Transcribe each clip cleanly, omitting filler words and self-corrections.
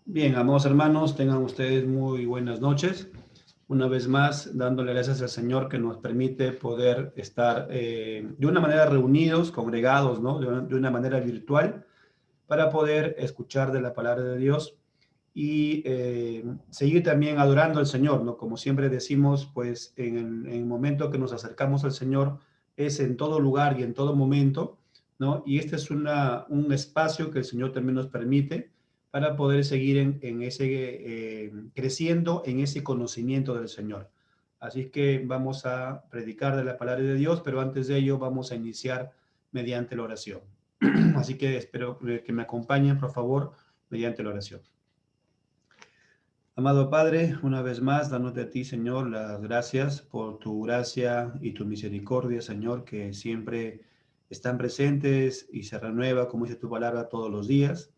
Bien, amados hermanos, tengan ustedes muy buenas noches. Una vez más, dándole gracias al Señor que nos permite poder estar de una manera reunidos, congregados, ¿no? De una manera virtual para poder escuchar de la palabra de Dios y seguir también adorando al Señor, ¿no? Como siempre decimos, pues en el momento que nos acercamos al Señor es en todo lugar y en todo momento, ¿no? Y este es un espacio que el Señor también nos permite para poder seguir en ese, creciendo en ese conocimiento del Señor. Así que vamos a predicar de la palabra de Dios, pero antes de ello vamos a iniciar mediante la oración. Así que espero que me acompañen, por favor, mediante la oración. Amado Padre, una vez más, dándote a ti, Señor, las gracias por tu gracia y tu misericordia, Señor, que siempre están presentes y se renueva, como dice tu palabra, todos los días.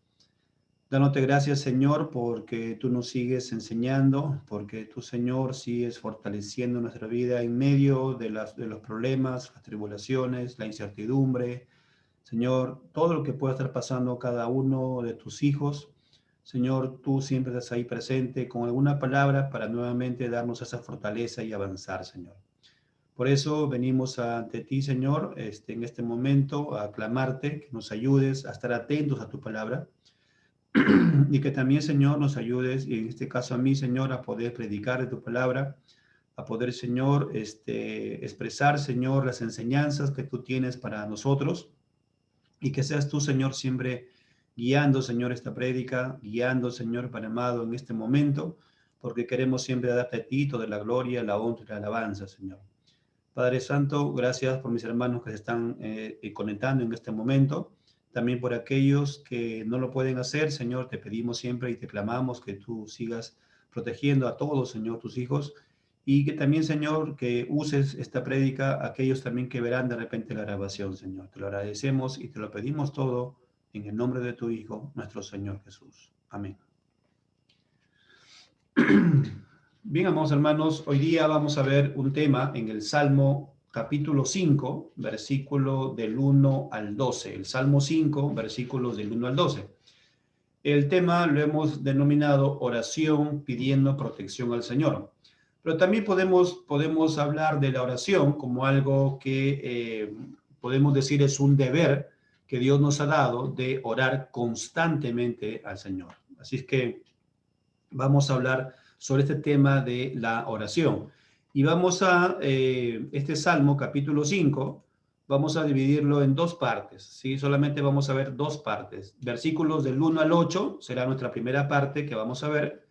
Dándote gracias, Señor, porque tú nos sigues enseñando, porque tú, Señor, sigues fortaleciendo nuestra vida en medio de los problemas, las tribulaciones, la incertidumbre, Señor, todo lo que pueda estar pasando cada uno de tus hijos, Señor, tú siempre estás ahí presente con alguna palabra para nuevamente darnos esa fortaleza y avanzar, Señor. Por eso venimos ante ti, Señor, en este momento a clamarte, que nos ayudes a estar atentos a tu palabra y que también, Señor, nos ayudes, y en este caso a mí, Señor, a poder predicar de tu palabra, a poder, Señor, expresar, Señor, las enseñanzas que tú tienes para nosotros y que seas tú, Señor, siempre guiando, Señor, esta prédica, guiando, Señor, Padre amado, en este momento, porque queremos siempre darte a ti toda la gloria, la honra y la alabanza, Señor. Padre Santo, gracias por mis hermanos que se están conectando en este momento. También por aquellos que no lo pueden hacer, Señor, te pedimos siempre y te clamamos que tú sigas protegiendo a todos, Señor, tus hijos. Y que también, Señor, que uses esta prédica a aquellos también que verán de repente la grabación, Señor. Te lo agradecemos y te lo pedimos todo en el nombre de tu Hijo, nuestro Señor Jesús. Amén. Bien, amados hermanos, hoy día vamos a ver un tema en el Salmo capítulo 5, versículo del 1 al 12. El Salmo 5, versículos del 1 al 12. El tema lo hemos denominado oración pidiendo protección al Señor. Pero también podemos hablar de la oración como algo que podemos decir es un deber que Dios nos ha dado de orar constantemente al Señor. Así es que vamos a hablar sobre este tema de la oración. Y vamos a este Salmo, capítulo 5, vamos a dividirlo en dos partes, ¿sí? Solamente vamos a ver dos partes. Versículos del 1 al 8 será nuestra primera parte que vamos a ver,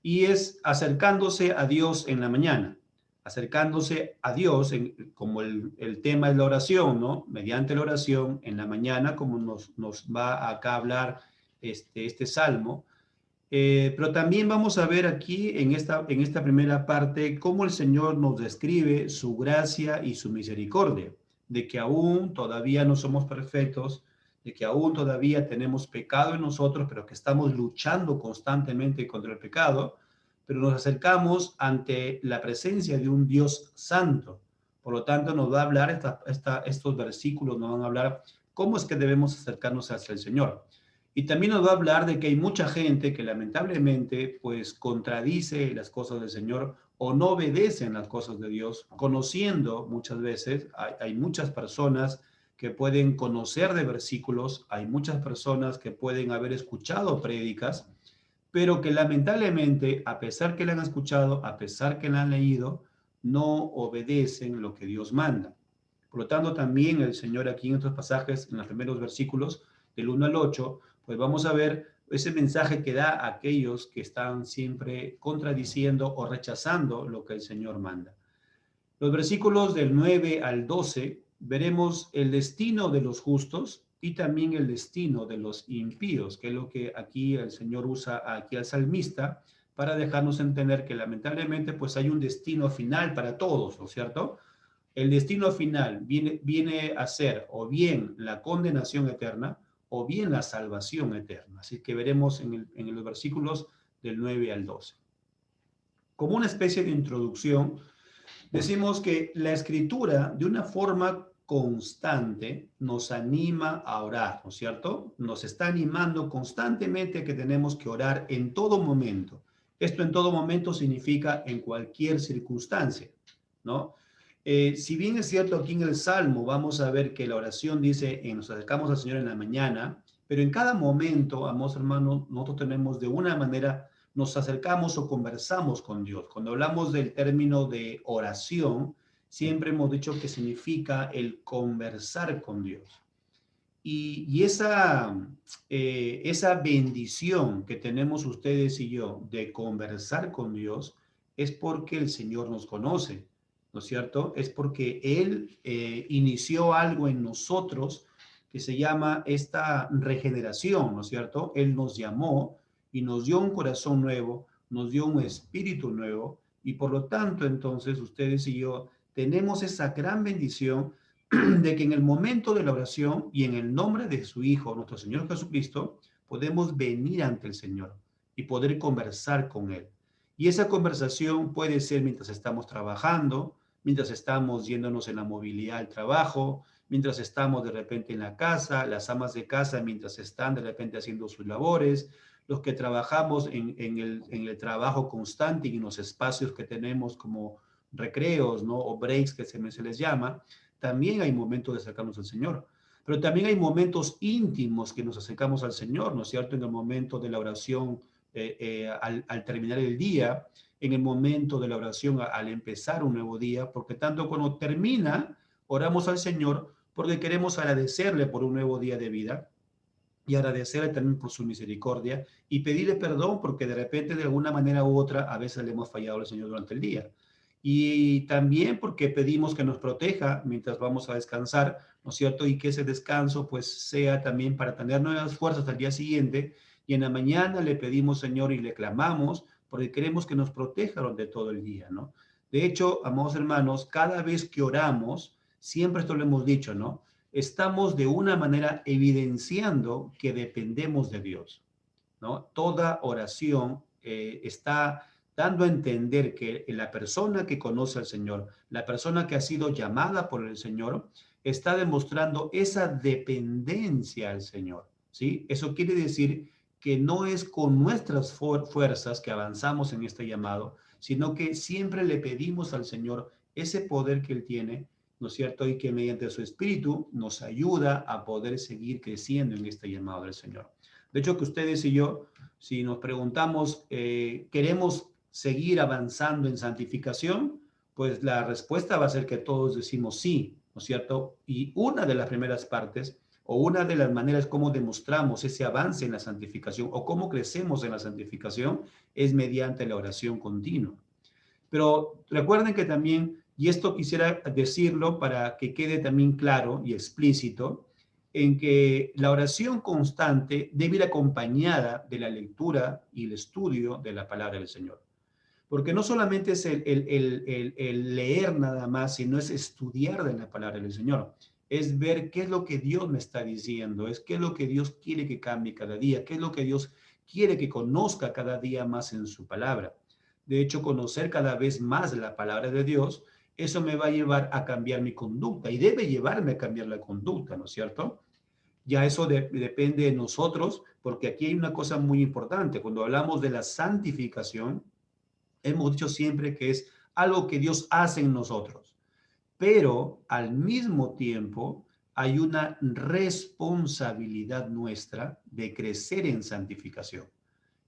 y es acercándose a Dios en la mañana. Acercándose a Dios, como el tema es la oración, ¿no? Mediante la oración en la mañana, como nos va acá a hablar este Salmo, pero también vamos a ver aquí en esta primera parte cómo el Señor nos describe su gracia y su misericordia, de que aún todavía no somos perfectos, de que aún todavía tenemos pecado en nosotros, pero que estamos luchando constantemente contra el pecado, pero nos acercamos ante la presencia de un Dios santo. Por lo tanto, nos va a hablar, estos versículos nos van a hablar cómo es que debemos acercarnos hacia el Señor. Y también nos va a hablar de que hay mucha gente que lamentablemente pues contradice las cosas del Señor o no obedecen las cosas de Dios, conociendo muchas veces, hay muchas personas que pueden conocer de versículos, hay muchas personas que pueden haber escuchado prédicas, pero que lamentablemente, a pesar que la han escuchado, a pesar que la han leído, no obedecen lo que Dios manda. Por lo tanto, también el Señor aquí en estos pasajes, en los primeros versículos, del 1 al 8, pues vamos a ver ese mensaje que da a aquellos que están siempre contradiciendo o rechazando lo que el Señor manda. Los versículos del 9 al 12 veremos el destino de los justos y también el destino de los impíos, que es lo que aquí el Señor usa aquí al salmista para dejarnos entender que lamentablemente pues hay un destino final para todos, ¿no es cierto? El destino final viene a ser o bien la condenación eterna o bien la salvación eterna. Así que veremos en los versículos del 9 al 12. Como una especie de introducción, decimos que la escritura, de una forma constante nos anima a orar, ¿no es cierto? Nos está animando constantemente que tenemos que orar en todo momento. Esto en todo momento significa en cualquier circunstancia, ¿no? Si bien es cierto aquí en el Salmo vamos a ver que la oración dice, nos acercamos al Señor en la mañana, pero en cada momento, amados hermanos, nosotros tenemos de una manera, nos acercamos o conversamos con Dios. Cuando hablamos del término de oración, siempre hemos dicho que significa el conversar con Dios. Y esa bendición que tenemos ustedes y yo de conversar con Dios es porque el Señor nos conoce, ¿no es cierto? Es porque Él inició algo en nosotros que se llama esta regeneración, ¿no es cierto? Él nos llamó y nos dio un corazón nuevo, nos dio un espíritu nuevo y por lo tanto entonces ustedes y yo tenemos esa gran bendición de que en el momento de la oración y en el nombre de su Hijo, nuestro Señor Jesucristo, podemos venir ante el Señor y poder conversar con Él. Y esa conversación puede ser mientras estamos trabajando, mientras estamos yéndonos en la movilidad al trabajo, mientras estamos de repente en la casa, las amas de casa mientras están de repente haciendo sus labores, los que trabajamos en el trabajo constante y en los espacios que tenemos como recreos, ¿no? O breaks que se les llama, también hay momentos de acercarnos al Señor. Pero también hay momentos íntimos que nos acercamos al Señor, ¿no es cierto? En el momento de la oración al terminar el día, en el momento de la oración al empezar un nuevo día, porque tanto cuando termina, oramos al Señor porque queremos agradecerle por un nuevo día de vida y agradecerle también por su misericordia y pedirle perdón porque de repente de alguna manera u otra a veces le hemos fallado al Señor durante el día. Y también porque pedimos que nos proteja mientras vamos a descansar, ¿no es cierto? Y que ese descanso pues sea también para tener nuevas fuerzas al día siguiente. Y en la mañana le pedimos, Señor, y le clamamos porque queremos que nos proteja durante todo el día, ¿no? De hecho, amados hermanos, cada vez que oramos, siempre esto lo hemos dicho, ¿no? Estamos de una manera evidenciando que dependemos de Dios, ¿no? Toda oración está dando a entender que la persona que conoce al Señor, la persona que ha sido llamada por el Señor, está demostrando esa dependencia al Señor, ¿sí? Eso quiere decir que no es con nuestras fuerzas que avanzamos en este llamado, sino que siempre le pedimos al Señor ese poder que Él tiene, ¿no es cierto? Y que mediante su Espíritu nos ayuda a poder seguir creciendo en este llamado del Señor. De hecho, que ustedes y yo, si nos preguntamos, ¿queremos seguir avanzando en santificación? Pues la respuesta va a ser que todos decimos sí, ¿no es cierto? Y una de las primeras partes o una de las maneras como demostramos ese avance en la santificación o cómo crecemos en la santificación es mediante la oración continua. Pero recuerden que también, y esto quisiera decirlo para que quede también claro y explícito, en que la oración constante debe ir acompañada de la lectura y el estudio de la palabra del Señor. Porque no solamente es el leer nada más, sino es estudiar de la palabra del Señor. Es ver qué es lo que Dios me está diciendo, es qué es lo que Dios quiere que cambie cada día, qué es lo que Dios quiere que conozca cada día más en su palabra. De hecho, conocer cada vez más la palabra de Dios, eso me va a llevar a cambiar mi conducta y debe llevarme a cambiar la conducta, ¿no es cierto? Ya eso depende de nosotros, porque aquí hay una cosa muy importante. Cuando hablamos de la santificación, hemos dicho siempre que es algo que Dios hace en nosotros, pero al mismo tiempo hay una responsabilidad nuestra de crecer en santificación.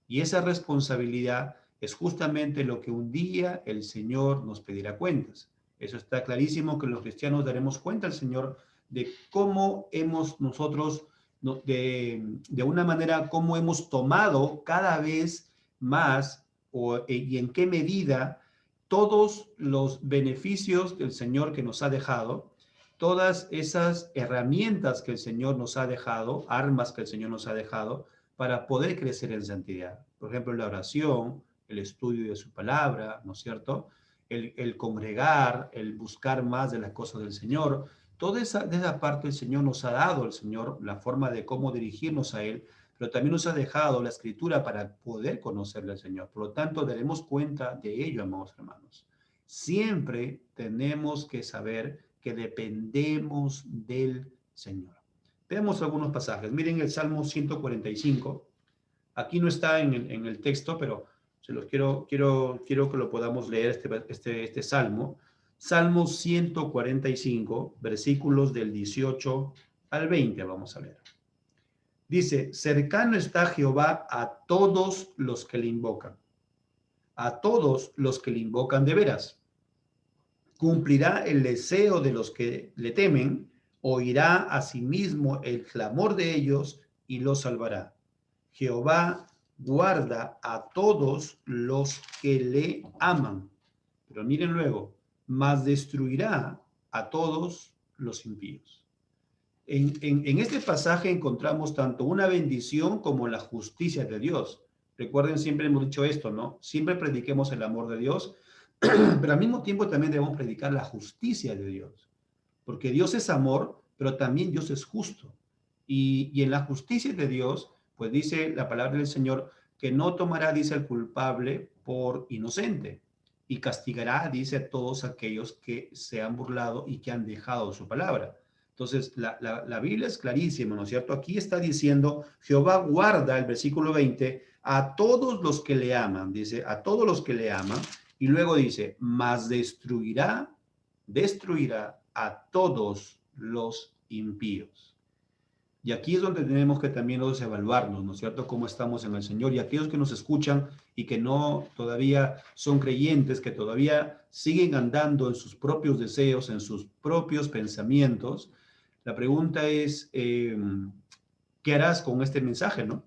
Y esa responsabilidad es justamente lo que un día el Señor nos pedirá cuentas. Eso está clarísimo que los cristianos daremos cuenta al Señor de cómo hemos nosotros, de una manera, cómo hemos tomado cada vez más y en qué medida todos los beneficios del Señor que nos ha dejado, todas esas herramientas que el Señor nos ha dejado, armas que el Señor nos ha dejado, para poder crecer en santidad. Por ejemplo, la oración, el estudio de su palabra, ¿no es cierto? El congregar, el buscar más de las cosas del Señor. Toda esa parte el Señor nos ha dado, el Señor, la forma de cómo dirigirnos a Él, pero también nos ha dejado la escritura para poder conocerle al Señor. Por lo tanto, daremos cuenta de ello, amados hermanos. Siempre tenemos que saber que dependemos del Señor. Veamos algunos pasajes. Miren el Salmo 145. Aquí no está en el texto, pero se los quiero que lo podamos leer, este Salmo. Salmo 145, versículos del 18 al 20, vamos a leer. Dice, cercano está Jehová a todos los que le invocan, a todos los que le invocan de veras. Cumplirá el deseo de los que le temen, oirá a sí mismo el clamor de ellos y los salvará. Jehová guarda a todos los que le aman. Pero miren luego, mas destruirá a todos los impíos. En este pasaje encontramos tanto una bendición como la justicia de Dios. Recuerden, siempre hemos dicho esto, ¿no? Siempre prediquemos el amor de Dios, pero al mismo tiempo también debemos predicar la justicia de Dios. Porque Dios es amor, pero también Dios es justo. Y en la justicia de Dios, pues dice la palabra del Señor, que no tomará, dice, al culpable por inocente, y castigará, dice, a todos aquellos que se han burlado y que han dejado su palabra. Entonces, la Biblia es clarísima, ¿no es cierto? Aquí está diciendo, Jehová guarda, el versículo 20, a todos los que le aman, dice, a todos los que le aman, y luego dice, mas destruirá a todos los impíos. Y aquí es donde tenemos que también nosotros evaluarnos, ¿no es cierto?, cómo estamos en el Señor. Y aquellos que nos escuchan y que no todavía son creyentes, que todavía siguen andando en sus propios deseos, en sus propios pensamientos, la pregunta es, ¿qué harás con este mensaje, no?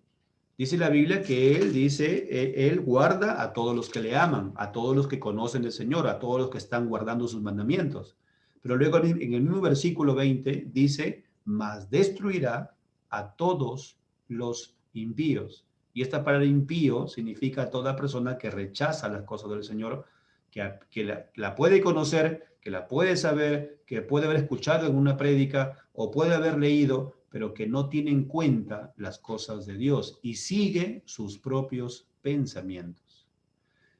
Dice la Biblia que Él guarda a todos los que le aman, a todos los que conocen al Señor, a todos los que están guardando sus mandamientos. Pero luego en el mismo versículo 20 dice, mas destruirá a todos los impíos. Y esta palabra impío significa a toda persona que rechaza las cosas del Señor, que la puede conocer, que la puede saber, que puede haber escuchado en una prédica o puede haber leído, pero que no tiene en cuenta las cosas de Dios y sigue sus propios pensamientos.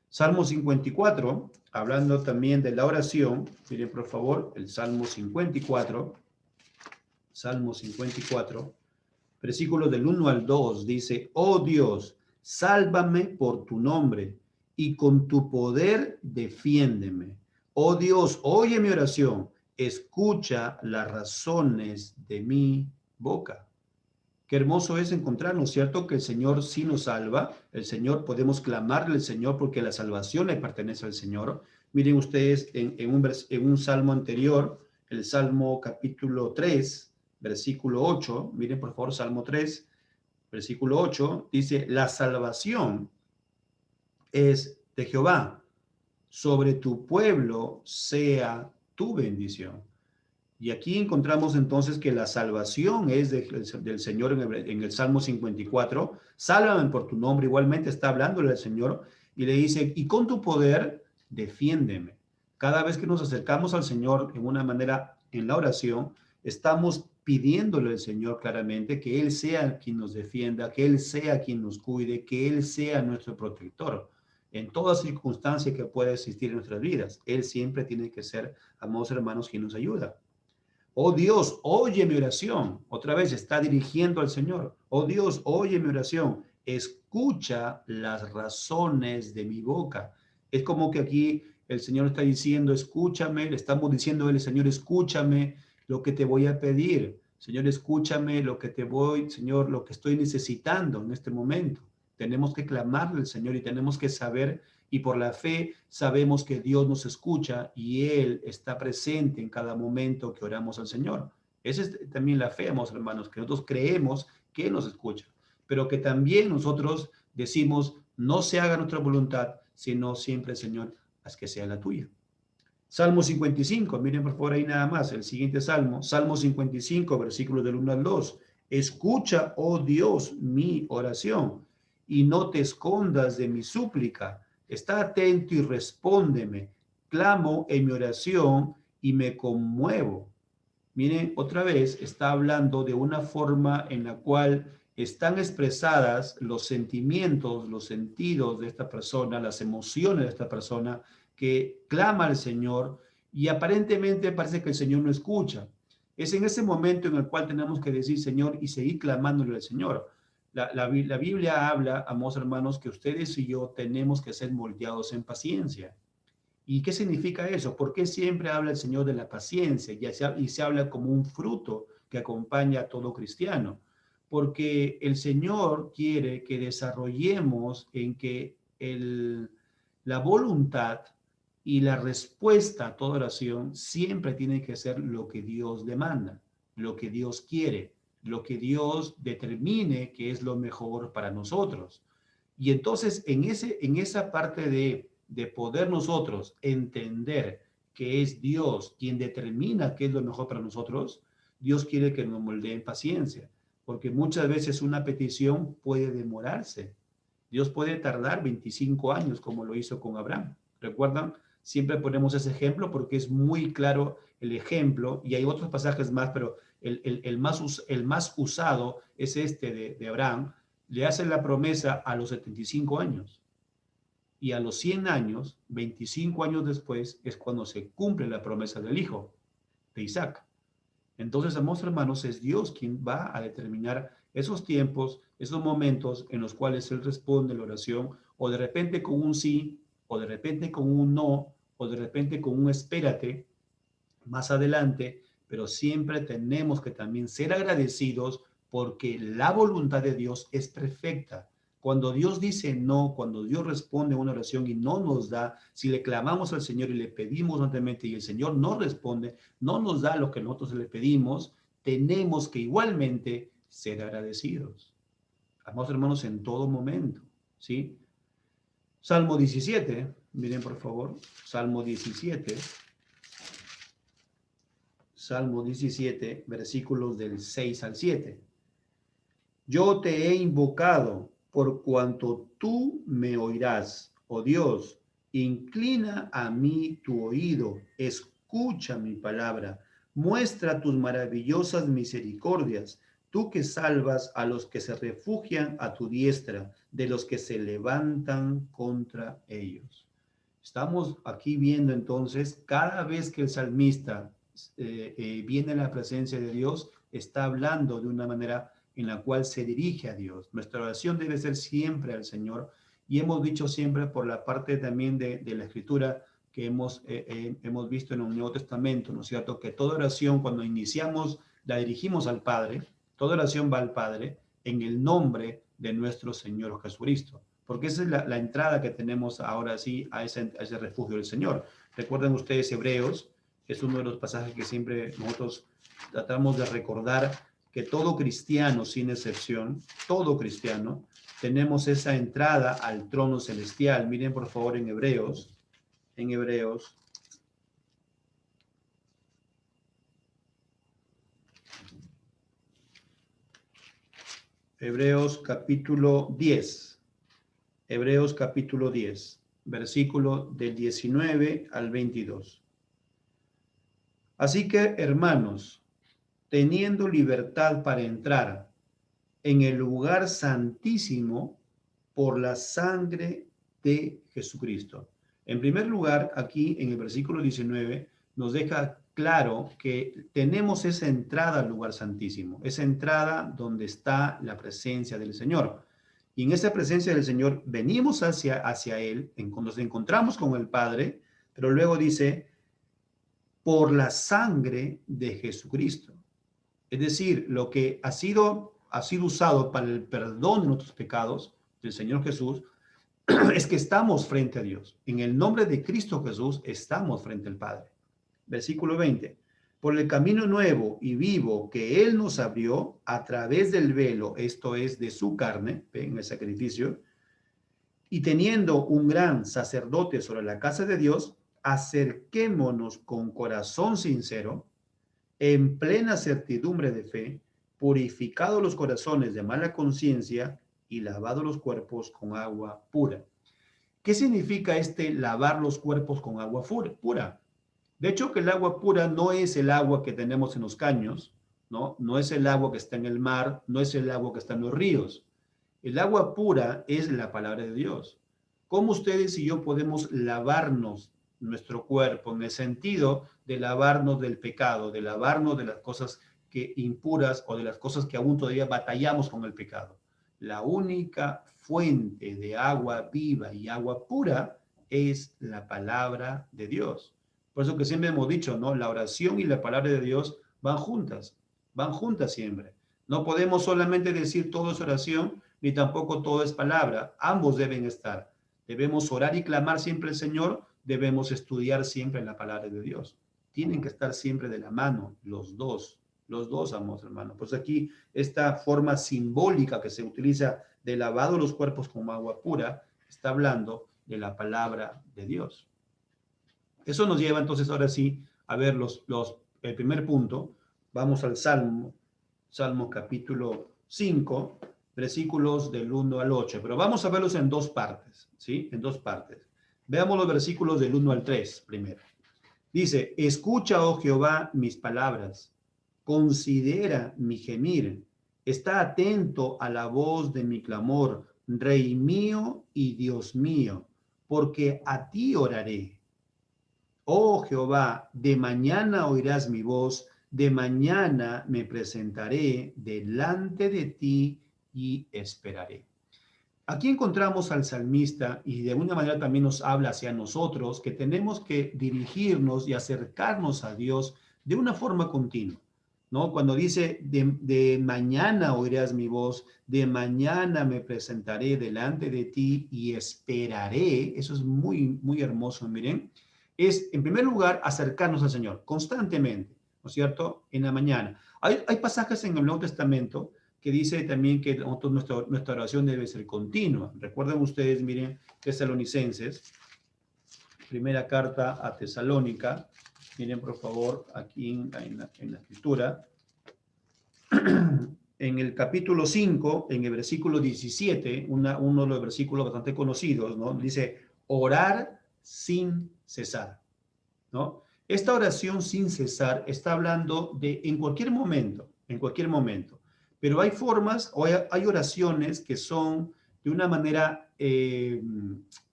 Salmo 54, hablando también de la oración, miren por favor, el Salmo 54, versículos del 1 al 2, dice, oh Dios, sálvame por tu nombre y con tu poder defiéndeme. Oh Dios, oye mi oración, escucha las razones de mi boca. Qué hermoso es encontrarnos, ¿cierto? Que el Señor sí nos salva. El Señor, podemos clamarle al Señor porque la salvación le pertenece al Señor. Miren ustedes en un salmo anterior, el Salmo capítulo 3, versículo 8. Miren por favor, Salmo 3, versículo 8. Dice, la salvación es de Jehová. Sobre tu pueblo sea tu bendición. Y aquí encontramos entonces que la salvación es del Señor en el Salmo 54. Sálvame por tu nombre. Igualmente está hablándole al Señor y le dice, y con tu poder, defiéndeme. Cada vez que nos acercamos al Señor en una manera, en la oración, estamos pidiéndole al Señor claramente que Él sea quien nos defienda, que Él sea quien nos cuide, que Él sea nuestro protector. En toda circunstancia que pueda existir en nuestras vidas, Él siempre tiene que ser, amados hermanos, quien nos ayuda. Oh Dios, oye mi oración. Otra vez está dirigiendo al Señor. Oh Dios, oye mi oración. Escucha las razones de mi boca. Es como que aquí el Señor está diciendo, escúchame. Le estamos diciendo al Señor, escúchame lo que te voy a pedir. Señor, escúchame lo que te voy, Señor, lo que estoy necesitando en este momento. Tenemos que clamarle al Señor y tenemos que saber, y por la fe sabemos que Dios nos escucha y Él está presente en cada momento que oramos al Señor. Esa es también la fe, amados hermanos, que nosotros creemos que Él nos escucha, pero que también nosotros decimos, no se haga nuestra voluntad, sino siempre, Señor, haz que sea la tuya. Salmo 55, miren por favor ahí nada más, el siguiente salmo, Salmo 55, versículos del 1 al 2. Escucha, oh Dios, mi oración, y no te escondas de mi súplica. Está atento y respóndeme. Clamo en mi oración y me conmuevo. Miren, otra vez está hablando de una forma en la cual están expresadas los sentimientos, los sentidos de esta persona, las emociones de esta persona que clama al Señor y aparentemente parece que el Señor no escucha. Es en ese momento en el cual tenemos que decir, Señor, y seguir clamándole al Señor. La Biblia habla, amados hermanos, que ustedes y yo tenemos que ser moldeados en paciencia. ¿Y qué significa eso? ¿Por qué siempre habla el Señor de la paciencia y se habla como un fruto que acompaña a todo cristiano? Porque el Señor quiere que desarrollemos en que la voluntad y la respuesta a toda oración siempre tiene que ser lo que Dios demanda, lo que Dios quiere, lo que Dios determine que es lo mejor para nosotros. Y entonces en esa parte de poder nosotros entender que es Dios quien determina qué es lo mejor para nosotros, Dios quiere que nos moldee en paciencia, porque muchas veces una petición puede demorarse. Dios puede tardar 25 años como lo hizo con Abraham. ¿Recuerdan? Siempre ponemos ese ejemplo porque es muy claro el ejemplo y hay otros pasajes más, pero el más usado es este de Abraham. Le hace la promesa a los 75 años y a los 100 años, 25 años después, es cuando se cumple la promesa del hijo de Isaac. Entonces, amados hermanos, es Dios quien va a determinar esos tiempos, esos momentos en los cuales Él responde la oración, o de repente con un sí, o de repente con un no, o de repente con un espérate más adelante, pero siempre tenemos que también ser agradecidos porque la voluntad de Dios es perfecta. Cuando Dios dice no, cuando Dios responde a una oración y no nos da, si le clamamos al Señor y le pedimos nuevamente y el Señor no responde, no nos da lo que nosotros le pedimos, tenemos que igualmente ser agradecidos. Amados hermanos, en todo momento, ¿sí? Salmo 17, miren por favor, Salmo 17. Salmo 17, versículos del 6 al 7. Yo te he invocado por cuanto tú me oirás, oh Dios, inclina a mí tu oído, escucha mi palabra, muestra tus maravillosas misericordias, tú que salvas a los que se refugian a tu diestra, de los que se levantan contra ellos. Estamos aquí viendo entonces, cada vez que el salmista viene a la presencia de Dios, está hablando de una manera en la cual se dirige a Dios. Nuestra oración debe ser siempre al Señor y hemos dicho siempre por la parte también de la Escritura que hemos visto en el Nuevo Testamento, ¿no es cierto? Que toda oración cuando iniciamos la dirigimos al Padre, toda oración va al Padre en el nombre de nuestro Señor Jesucristo, porque esa es la entrada que tenemos ahora sí a ese refugio del Señor. Recuerden ustedes Hebreos, es uno de los pasajes que siempre nosotros tratamos de recordar, que todo cristiano, sin excepción, todo cristiano, tenemos esa entrada al trono celestial. Miren por favor en Hebreos capítulo 10, Hebreos capítulo 10, versículo del 19 al 22. Así que, hermanos, teniendo libertad para entrar en el lugar santísimo por la sangre de Jesucristo. En primer lugar, aquí en el versículo 19 nos deja claro que tenemos esa entrada al lugar santísimo, esa entrada donde está la presencia del Señor. Y en esa presencia del Señor venimos hacia Él, nos encontramos con el Padre, pero luego dice, por la sangre de Jesucristo. Es decir, lo que ha sido usado para el perdón de nuestros pecados del Señor Jesús es que estamos frente a Dios. En el nombre de Cristo Jesús estamos frente al Padre. Versículo 20. Por el camino nuevo y vivo que Él nos abrió a través del velo, esto es de su carne, en el sacrificio, y teniendo un gran sacerdote sobre la casa de Dios, acerquémonos con corazón sincero, en plena certidumbre de fe, purificados los corazones de mala conciencia y lavados los cuerpos con agua pura. ¿Qué significa este lavar los cuerpos con agua pura? De hecho, que el agua pura no es el agua que tenemos en los caños, ¿no? No es el agua que está en el mar, no es el agua que está en los ríos. El agua pura es la palabra de Dios. ¿Cómo ustedes y yo podemos lavarnos nuestro cuerpo en el sentido de lavarnos del pecado, de lavarnos de las cosas que impuras o de las cosas que aún todavía batallamos con el pecado. La única fuente de agua viva y agua pura es la palabra de Dios. Por eso que siempre hemos dicho, ¿no? La oración y la palabra de Dios van juntas siempre. No podemos solamente decir todo es oración, ni tampoco todo es palabra. Ambos deben estar. Debemos orar y clamar siempre al Señor, debemos estudiar siempre la palabra de Dios. Tienen que estar siempre de la mano, los dos, amados hermanos. Pues aquí esta forma simbólica que se utiliza de lavado los cuerpos con agua pura, está hablando de la palabra de Dios. Eso nos lleva entonces ahora sí a ver el primer punto. Vamos al Salmo capítulo 5, versículos del 1 al 8, pero vamos a verlos en dos partes, ¿sí? En dos partes. Veamos los versículos del 1 al 3 primero. Dice, escucha, oh Jehová, mis palabras, considera mi gemir, está atento a la voz de mi clamor, Rey mío y Dios mío, porque a ti oraré. Oh Jehová, de mañana oirás mi voz, de mañana me presentaré delante de ti y esperaré. Aquí encontramos al salmista y de alguna manera también nos habla hacia nosotros que tenemos que dirigirnos y acercarnos a Dios de una forma continua, ¿no? Cuando dice de mañana oirás mi voz, de mañana me presentaré delante de ti y esperaré, eso es muy, muy hermoso, miren, es en primer lugar acercarnos al Señor constantemente, ¿no es cierto? En la mañana. Hay pasajes en el Nuevo Testamento que dice también que nuestra oración debe ser continua. Recuerden ustedes, miren, Tesalonicenses, primera carta a Tesalónica, miren por favor aquí en la escritura, en el capítulo 5, en el versículo 17, uno de los versículos bastante conocidos, ¿no? Dice, orar sin cesar, ¿no? Esta oración sin cesar está hablando de en cualquier momento, pero hay formas o hay oraciones que son de una manera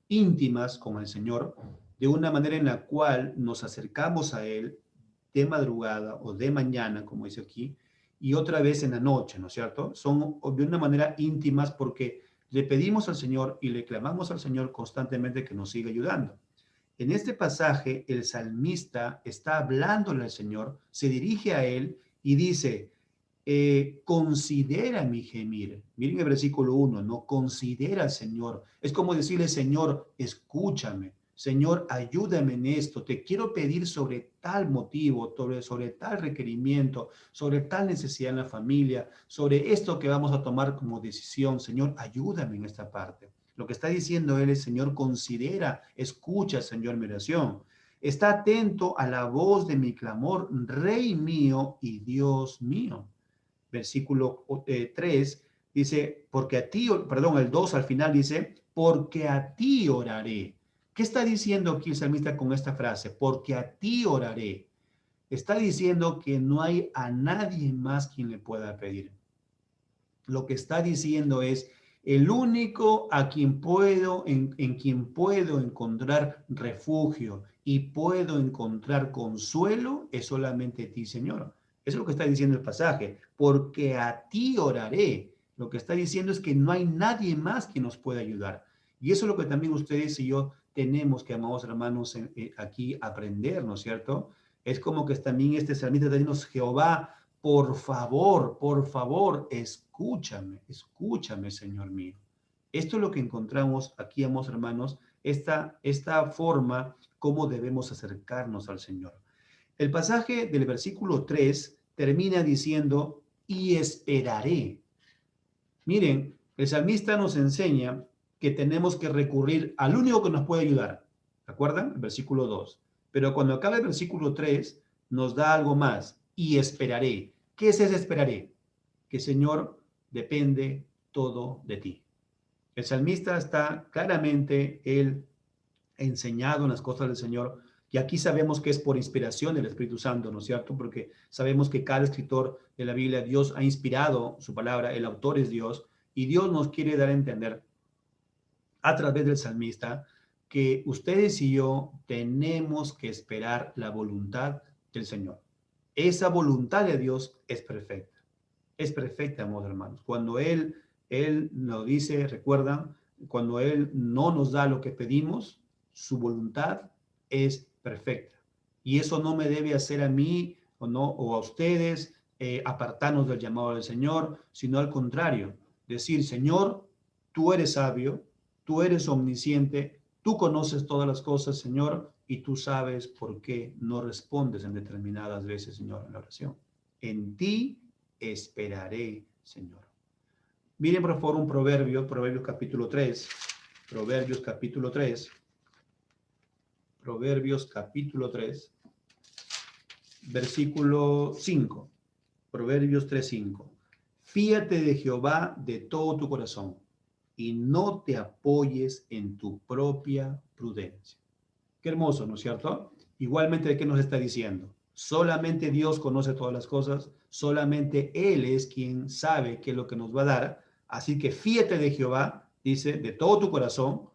íntimas con el Señor, de una manera en la cual nos acercamos a Él de madrugada o de mañana, como dice aquí, y otra vez en la noche, ¿no es cierto? Son de una manera íntimas porque le pedimos al Señor y le clamamos al Señor constantemente que nos siga ayudando. En este pasaje, el salmista está hablándole al Señor, se dirige a Él y dice, considera mi gemir. Miren el versículo 1, ¿no? Considera al Señor. Es como decirle, Señor, escúchame. Señor, ayúdame en esto. Te quiero pedir sobre tal motivo, sobre tal requerimiento, sobre tal necesidad en la familia, sobre esto que vamos a tomar como decisión. Señor, ayúdame en esta parte. Lo que está diciendo él es, Señor, considera, escucha, Señor, mi oración. Está atento a la voz de mi clamor, Rey mío y Dios mío. Versículo 3 dice, porque a ti, perdón, el 2 al final dice, porque a ti oraré. ¿Qué está diciendo aquí el salmista con esta frase? Porque a ti oraré. Está diciendo que no hay a nadie más quien le pueda pedir. Lo que está diciendo es, el único a quien en quien puedo encontrar refugio y puedo encontrar consuelo es solamente ti, Señor. Eso es lo que está diciendo el pasaje, porque a ti oraré. Lo que está diciendo es que no hay nadie más que nos pueda ayudar. Y eso es lo que también ustedes y yo tenemos que, amados hermanos, aquí aprender, ¿no es cierto? Es como que también este salmista está diciendo, Jehová, por favor, escúchame, Señor mío. Esto es lo que encontramos aquí, amados hermanos, esta forma como debemos acercarnos al Señor. El pasaje del versículo 3 termina diciendo, y esperaré. Miren, el salmista nos enseña que tenemos que recurrir al único que nos puede ayudar. ¿Se acuerdan? El versículo 2. Pero cuando acaba el versículo 3, nos da algo más. Y esperaré. ¿Qué es ese esperaré? Que, Señor, depende todo de ti. El salmista está claramente, él enseñado en las cosas del Señor, y aquí sabemos que es por inspiración del Espíritu Santo, ¿no es cierto? Porque sabemos que cada escritor de la Biblia, Dios ha inspirado su palabra, el autor es Dios, y Dios nos quiere dar a entender a través del salmista que ustedes y yo tenemos que esperar la voluntad del Señor. Esa voluntad de Dios es perfecta. Es perfecta, amados hermanos. Cuando Él nos dice, recuerdan, cuando Él no nos da lo que pedimos, su voluntad es perfecta. Y eso no me debe hacer a mí o, no, o a ustedes apartarnos del llamado del Señor, sino al contrario, decir, Señor, tú eres sabio, tú eres omnisciente, tú conoces todas las cosas, Señor, y tú sabes por qué no respondes en determinadas veces, Señor, en la oración. En ti esperaré, Señor. Miren por favor un proverbio, Proverbios capítulo 3, Proverbios capítulo 3, Proverbios capítulo 3, versículo 5, Proverbios 3, 5. Fíate de Jehová de todo tu corazón y no te apoyes en tu propia prudencia. Qué hermoso, ¿no es cierto? Igualmente, ¿de qué nos está diciendo? Solamente Dios conoce todas las cosas, solamente Él es quien sabe qué es lo que nos va a dar. Así que fíjate de Jehová, dice, de todo tu corazón,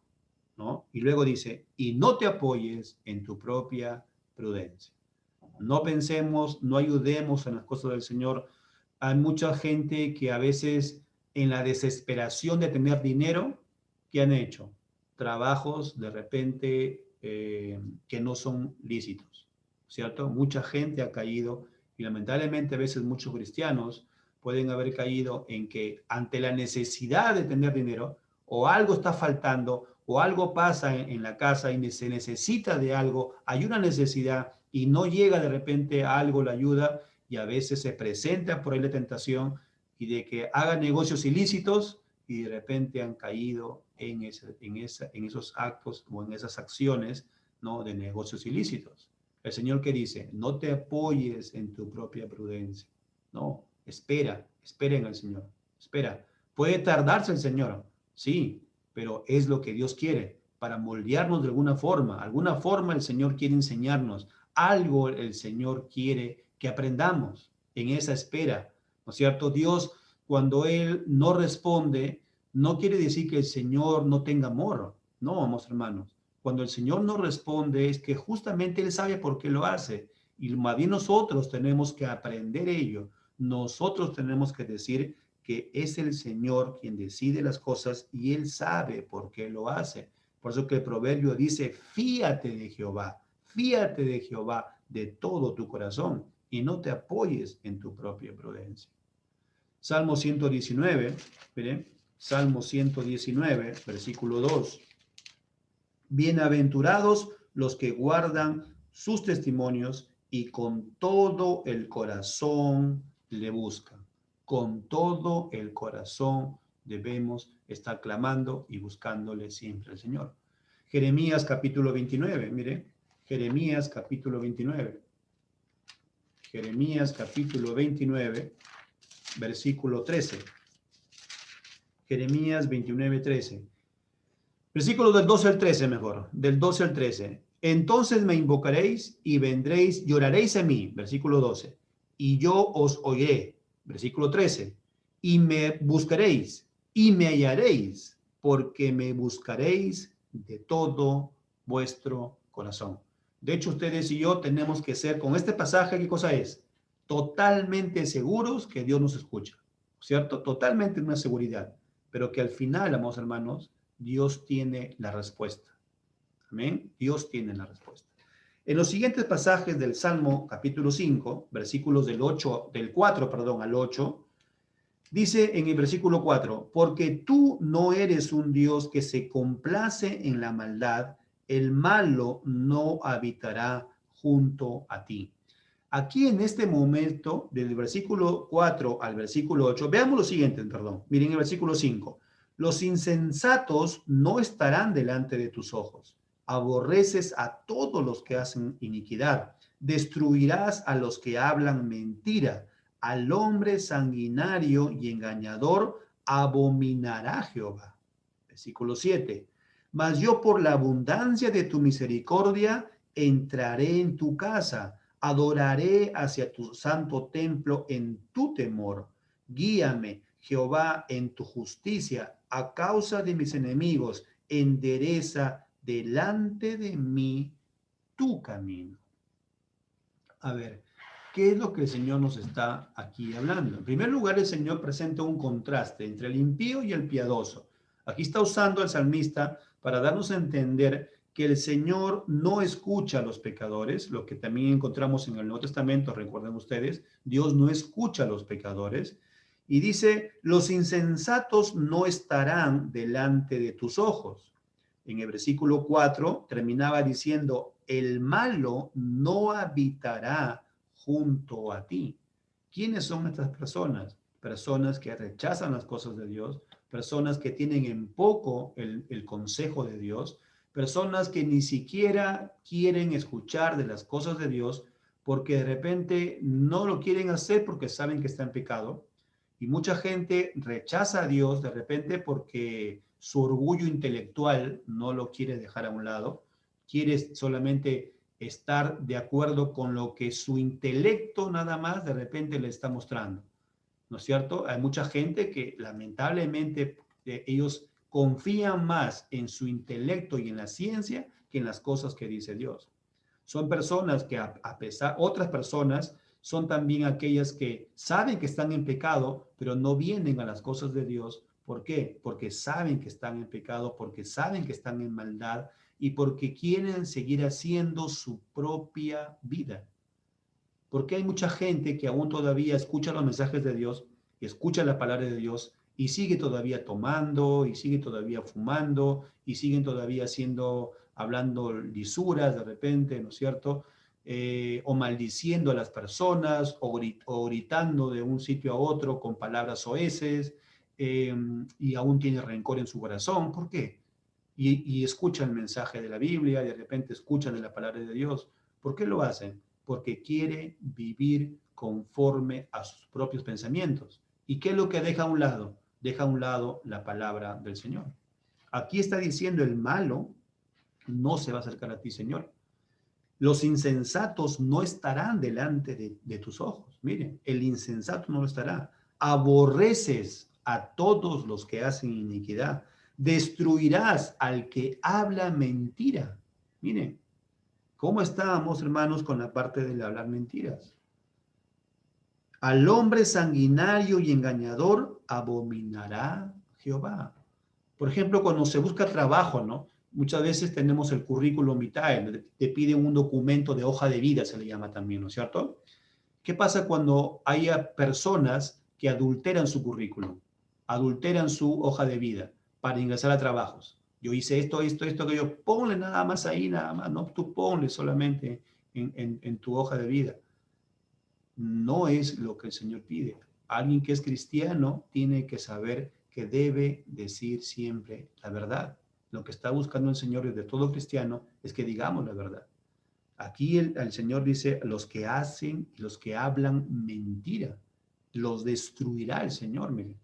¿no? Y luego dice, y no te apoyes en tu propia prudencia. No pensemos, no ayudemos en las cosas del Señor. Hay mucha gente que a veces en la desesperación de tener dinero, ¿qué han hecho? Trabajos de repente que no son lícitos, ¿cierto? Mucha gente ha caído y lamentablemente a veces muchos cristianos pueden haber caído en que ante la necesidad de tener dinero o algo está faltando o algo pasa en la casa y se necesita de algo, hay una necesidad y no llega de repente a algo la ayuda y a veces se presenta por ahí la tentación y de que hagan negocios ilícitos y de repente han caído en esos actos o en esas acciones, ¿no? De negocios ilícitos. El Señor que dice, no te apoyes en tu propia prudencia. No, espera en el Señor. Espera. Puede tardarse el Señor, sí, pero es lo que Dios quiere para moldearnos de alguna forma. Alguna forma el Señor quiere enseñarnos. Algo el Señor quiere que aprendamos en esa espera, ¿no es cierto? Dios, cuando Él no responde, no quiere decir que el Señor no tenga amor. No, vamos hermanos. Cuando el Señor no responde es que justamente Él sabe por qué lo hace. Y más bien nosotros tenemos que aprender ello. Nosotros tenemos que decir que es el Señor quien decide las cosas y Él sabe por qué lo hace. Por eso que el proverbio dice, fíate de Jehová de todo tu corazón y no te apoyes en tu propia prudencia. Salmo 119, miren, Salmo 119, versículo 2. Bienaventurados los que guardan sus testimonios y con todo el corazón le buscan. Con todo el corazón debemos estar clamando y buscándole siempre al Señor. Jeremías capítulo 29, mire, Jeremías capítulo 29. Jeremías capítulo 29, versículo 13. Jeremías 29, 13. Versículo del 12 al 13 mejor, del 12 al 13. Entonces me invocaréis y vendréis, lloraréis a mí, versículo 12, y yo os oiré, versículo 13, y me buscaréis y me hallaréis, porque me buscaréis de todo vuestro corazón. De hecho, ustedes y yo tenemos que ser, con este pasaje, ¿qué cosa es? Totalmente seguros que Dios nos escucha, ¿cierto? Totalmente una seguridad, pero que al final, amados hermanos, Dios tiene la respuesta. Amén. Dios tiene la respuesta. En los siguientes pasajes del Salmo capítulo 5, versículos del 4, perdón, al 8, dice en el versículo 4, porque tú no eres un Dios que se complace en la maldad, el malo no habitará junto a ti. Aquí en este momento, del versículo 4 al versículo 8, veamos lo siguiente, perdón. Miren el versículo 5. Los insensatos no estarán delante de tus ojos. Aborreces a todos los que hacen iniquidad. Destruirás a los que hablan mentira. Al hombre sanguinario y engañador abominará Jehová. Versículo 7. Mas yo por la abundancia de tu misericordia entraré en tu casa. Adoraré hacia tu santo templo en tu temor. Guíame, Jehová, en tu justicia. A causa de mis enemigos, endereza delante de mí tu camino. A ver, ¿qué es lo que el Señor nos está aquí hablando? En primer lugar, el Señor presenta un contraste entre el impío y el piadoso. Aquí está usando el salmista para darnos a entender que el Señor no escucha a los pecadores, lo que también encontramos en el Nuevo Testamento, recuerden ustedes, Dios no escucha a los pecadores, y dice, los insensatos no estarán delante de tus ojos. En el versículo 4 terminaba diciendo, el malo no habitará junto a ti. ¿Quiénes son estas personas? Personas que rechazan las cosas de Dios, personas que tienen en poco el consejo de Dios, personas que ni siquiera quieren escuchar de las cosas de Dios porque de repente no lo quieren hacer porque saben que está en pecado. Y mucha gente rechaza a Dios de repente porque su orgullo intelectual no lo quiere dejar a un lado, quiere solamente estar de acuerdo con lo que su intelecto nada más de repente le está mostrando. ¿No es cierto? Hay mucha gente que lamentablemente ellos confían más en su intelecto y en la ciencia que en las cosas que dice Dios. Son personas que a pesar, otras personas son también aquellas que saben que están en pecado, pero no vienen a las cosas de Dios. ¿Por qué? Porque saben que están en pecado, porque saben que están en maldad y porque quieren seguir haciendo su propia vida. Porque hay mucha gente que aún todavía escucha los mensajes de Dios y escucha la palabra de Dios y sigue todavía tomando y sigue todavía fumando y siguen todavía hablando lisuras de repente, ¿no es cierto? O maldiciendo a las personas o gritando de un sitio a otro con palabras soeces y aún tiene rencor en su corazón. ¿Por qué? Y escuchan el mensaje de la Biblia, de repente escuchan de la palabra de Dios. ¿Por qué lo hacen? Porque quiere vivir conforme a sus propios pensamientos. ¿Y qué es lo que deja a un lado? Deja a un lado la palabra del Señor. Aquí está diciendo el malo no se va a acercar a ti, Señor. Los insensatos no estarán delante de tus ojos. Miren, el insensato no lo estará. Aborreces a todos los que hacen iniquidad. Destruirás al que habla mentira. Miren, ¿cómo estábamos, hermanos, con la parte del hablar mentiras? Al hombre sanguinario y engañador abominará Jehová. Por ejemplo, cuando se busca trabajo, ¿no? Muchas veces tenemos el currículum vitae, te piden un documento de hoja de vida, se le llama también, ¿no es cierto? ¿Qué pasa cuando haya personas que adulteran su currículum, adulteran su hoja de vida para ingresar a trabajos? Yo hice esto, que yo, ponle nada más ahí, nada más, no, tú ponle solamente en tu hoja de vida. No es lo que el Señor pide. Alguien que es cristiano tiene que saber que debe decir siempre la verdad. Lo que está buscando el Señor desde todo cristiano es que digamos la verdad. Aquí el Señor dice, los que hacen, los que hablan mentira, los destruirá el Señor, miren.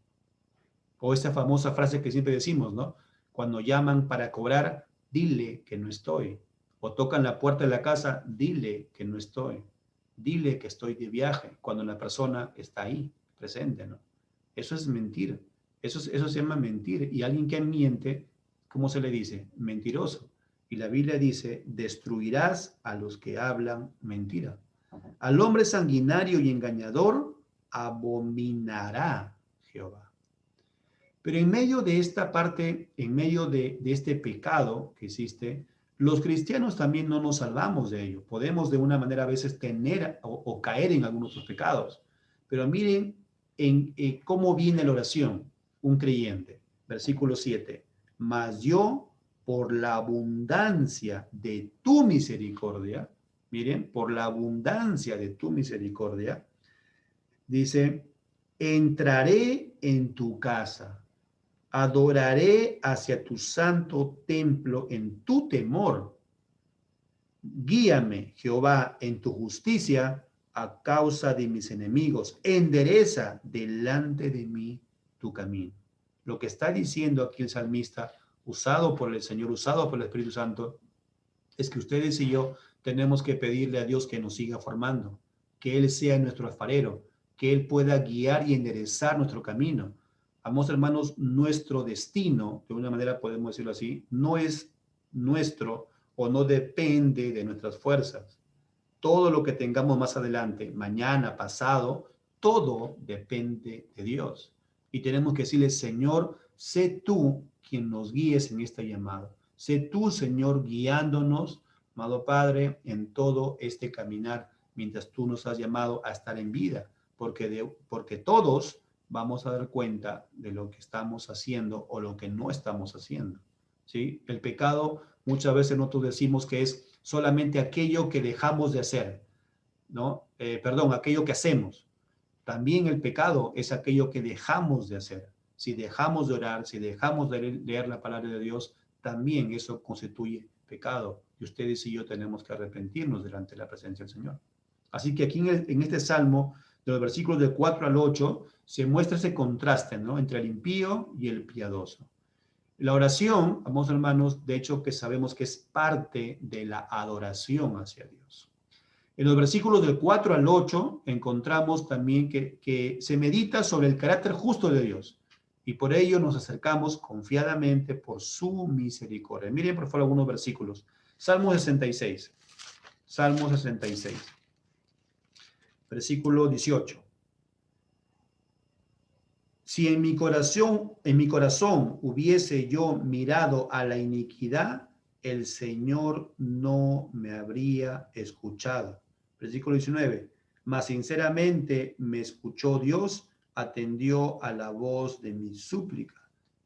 O esta famosa frase que siempre decimos, ¿no? Cuando llaman para cobrar, dile que no estoy. O tocan la puerta de la casa, dile que no estoy. Dile que estoy de viaje, cuando la persona está ahí, presente, ¿no? Eso es mentir. Eso se llama mentir. Y alguien que miente, ¿cómo se le dice? Mentiroso. Y la Biblia dice, destruirás a los que hablan mentira. Al hombre sanguinario y engañador, abominará Jehová. Pero en medio de esta parte, en medio de este pecado que existe, los cristianos también no nos salvamos de ello. Podemos de una manera a veces tener o caer en algunos otros pecados. Pero miren cómo viene la oración, un creyente. Versículo 7. Mas yo, por la abundancia de tu misericordia, miren, por la abundancia de tu misericordia, dice, entraré en tu casa. Adoraré hacia tu santo templo en tu temor. Guíame, Jehová, en tu justicia a causa de mis enemigos. Endereza delante de mí tu camino. Lo que está diciendo aquí el salmista, usado por el Señor, usado por el Espíritu Santo, es que ustedes y yo tenemos que pedirle a Dios que nos siga formando, que Él sea nuestro alfarero, que Él pueda guiar y enderezar nuestro camino. Amados hermanos, nuestro destino, de una manera podemos decirlo así, no es nuestro o no depende de nuestras fuerzas. Todo lo que tengamos más adelante, mañana, pasado, todo depende de Dios. Y tenemos que decirle, Señor, sé tú quien nos guíes en esta llamada. Sé tú, Señor, guiándonos, amado Padre, en todo este caminar, mientras tú nos has llamado a estar en vida, porque todos vamos a dar cuenta de lo que estamos haciendo o lo que no estamos haciendo. ¿Sí? El pecado, muchas veces nosotros decimos que es solamente aquello que dejamos de hacer, ¿no? Perdón, aquello que hacemos. También el pecado es aquello que dejamos de hacer. Si dejamos de orar, si dejamos de leer la palabra de Dios, también eso constituye pecado. Y ustedes y yo tenemos que arrepentirnos delante de la presencia del Señor. Así que aquí en este salmo, de los versículos del 4 al 8, se muestra ese contraste, ¿no?, entre el impío y el piadoso. La oración, amados hermanos, de hecho que sabemos que es parte de la adoración hacia Dios. En los versículos del 4 al 8 encontramos también que se medita sobre el carácter justo de Dios y por ello nos acercamos confiadamente por su misericordia. Miren por favor algunos versículos. Salmo 66. Salmo 66. Versículo 18. Si en mi corazón hubiese yo mirado a la iniquidad, el Señor no me habría escuchado. Versículo 19. Mas sinceramente me escuchó Dios, atendió a la voz de mi súplica.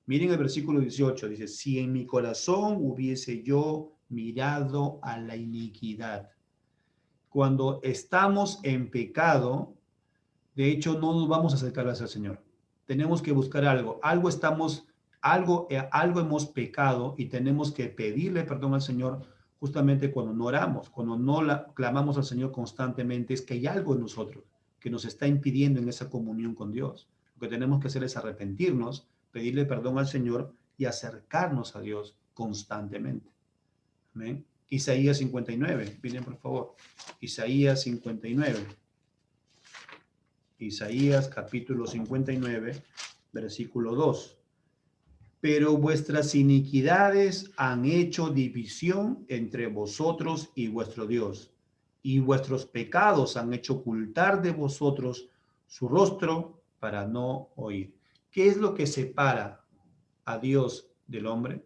Miren el versículo 18, dice, si en mi corazón hubiese yo mirado a la iniquidad. Cuando estamos en pecado, de hecho no nos vamos a acercar hacia el Señor. Tenemos que buscar algo, algo hemos pecado y tenemos que pedirle perdón al Señor justamente cuando no oramos, cuando no clamamos al Señor constantemente, es que hay algo en nosotros que nos está impidiendo en esa comunión con Dios. Lo que tenemos que hacer es arrepentirnos, pedirle perdón al Señor y acercarnos a Dios constantemente. Amén. Isaías 59, miren por favor, Isaías 59. Isaías capítulo 59, versículo 2. Pero vuestras iniquidades han hecho división entre vosotros y vuestro Dios, y vuestros pecados han hecho ocultar de vosotros su rostro para no oír. ¿Qué es lo que separa a Dios del hombre?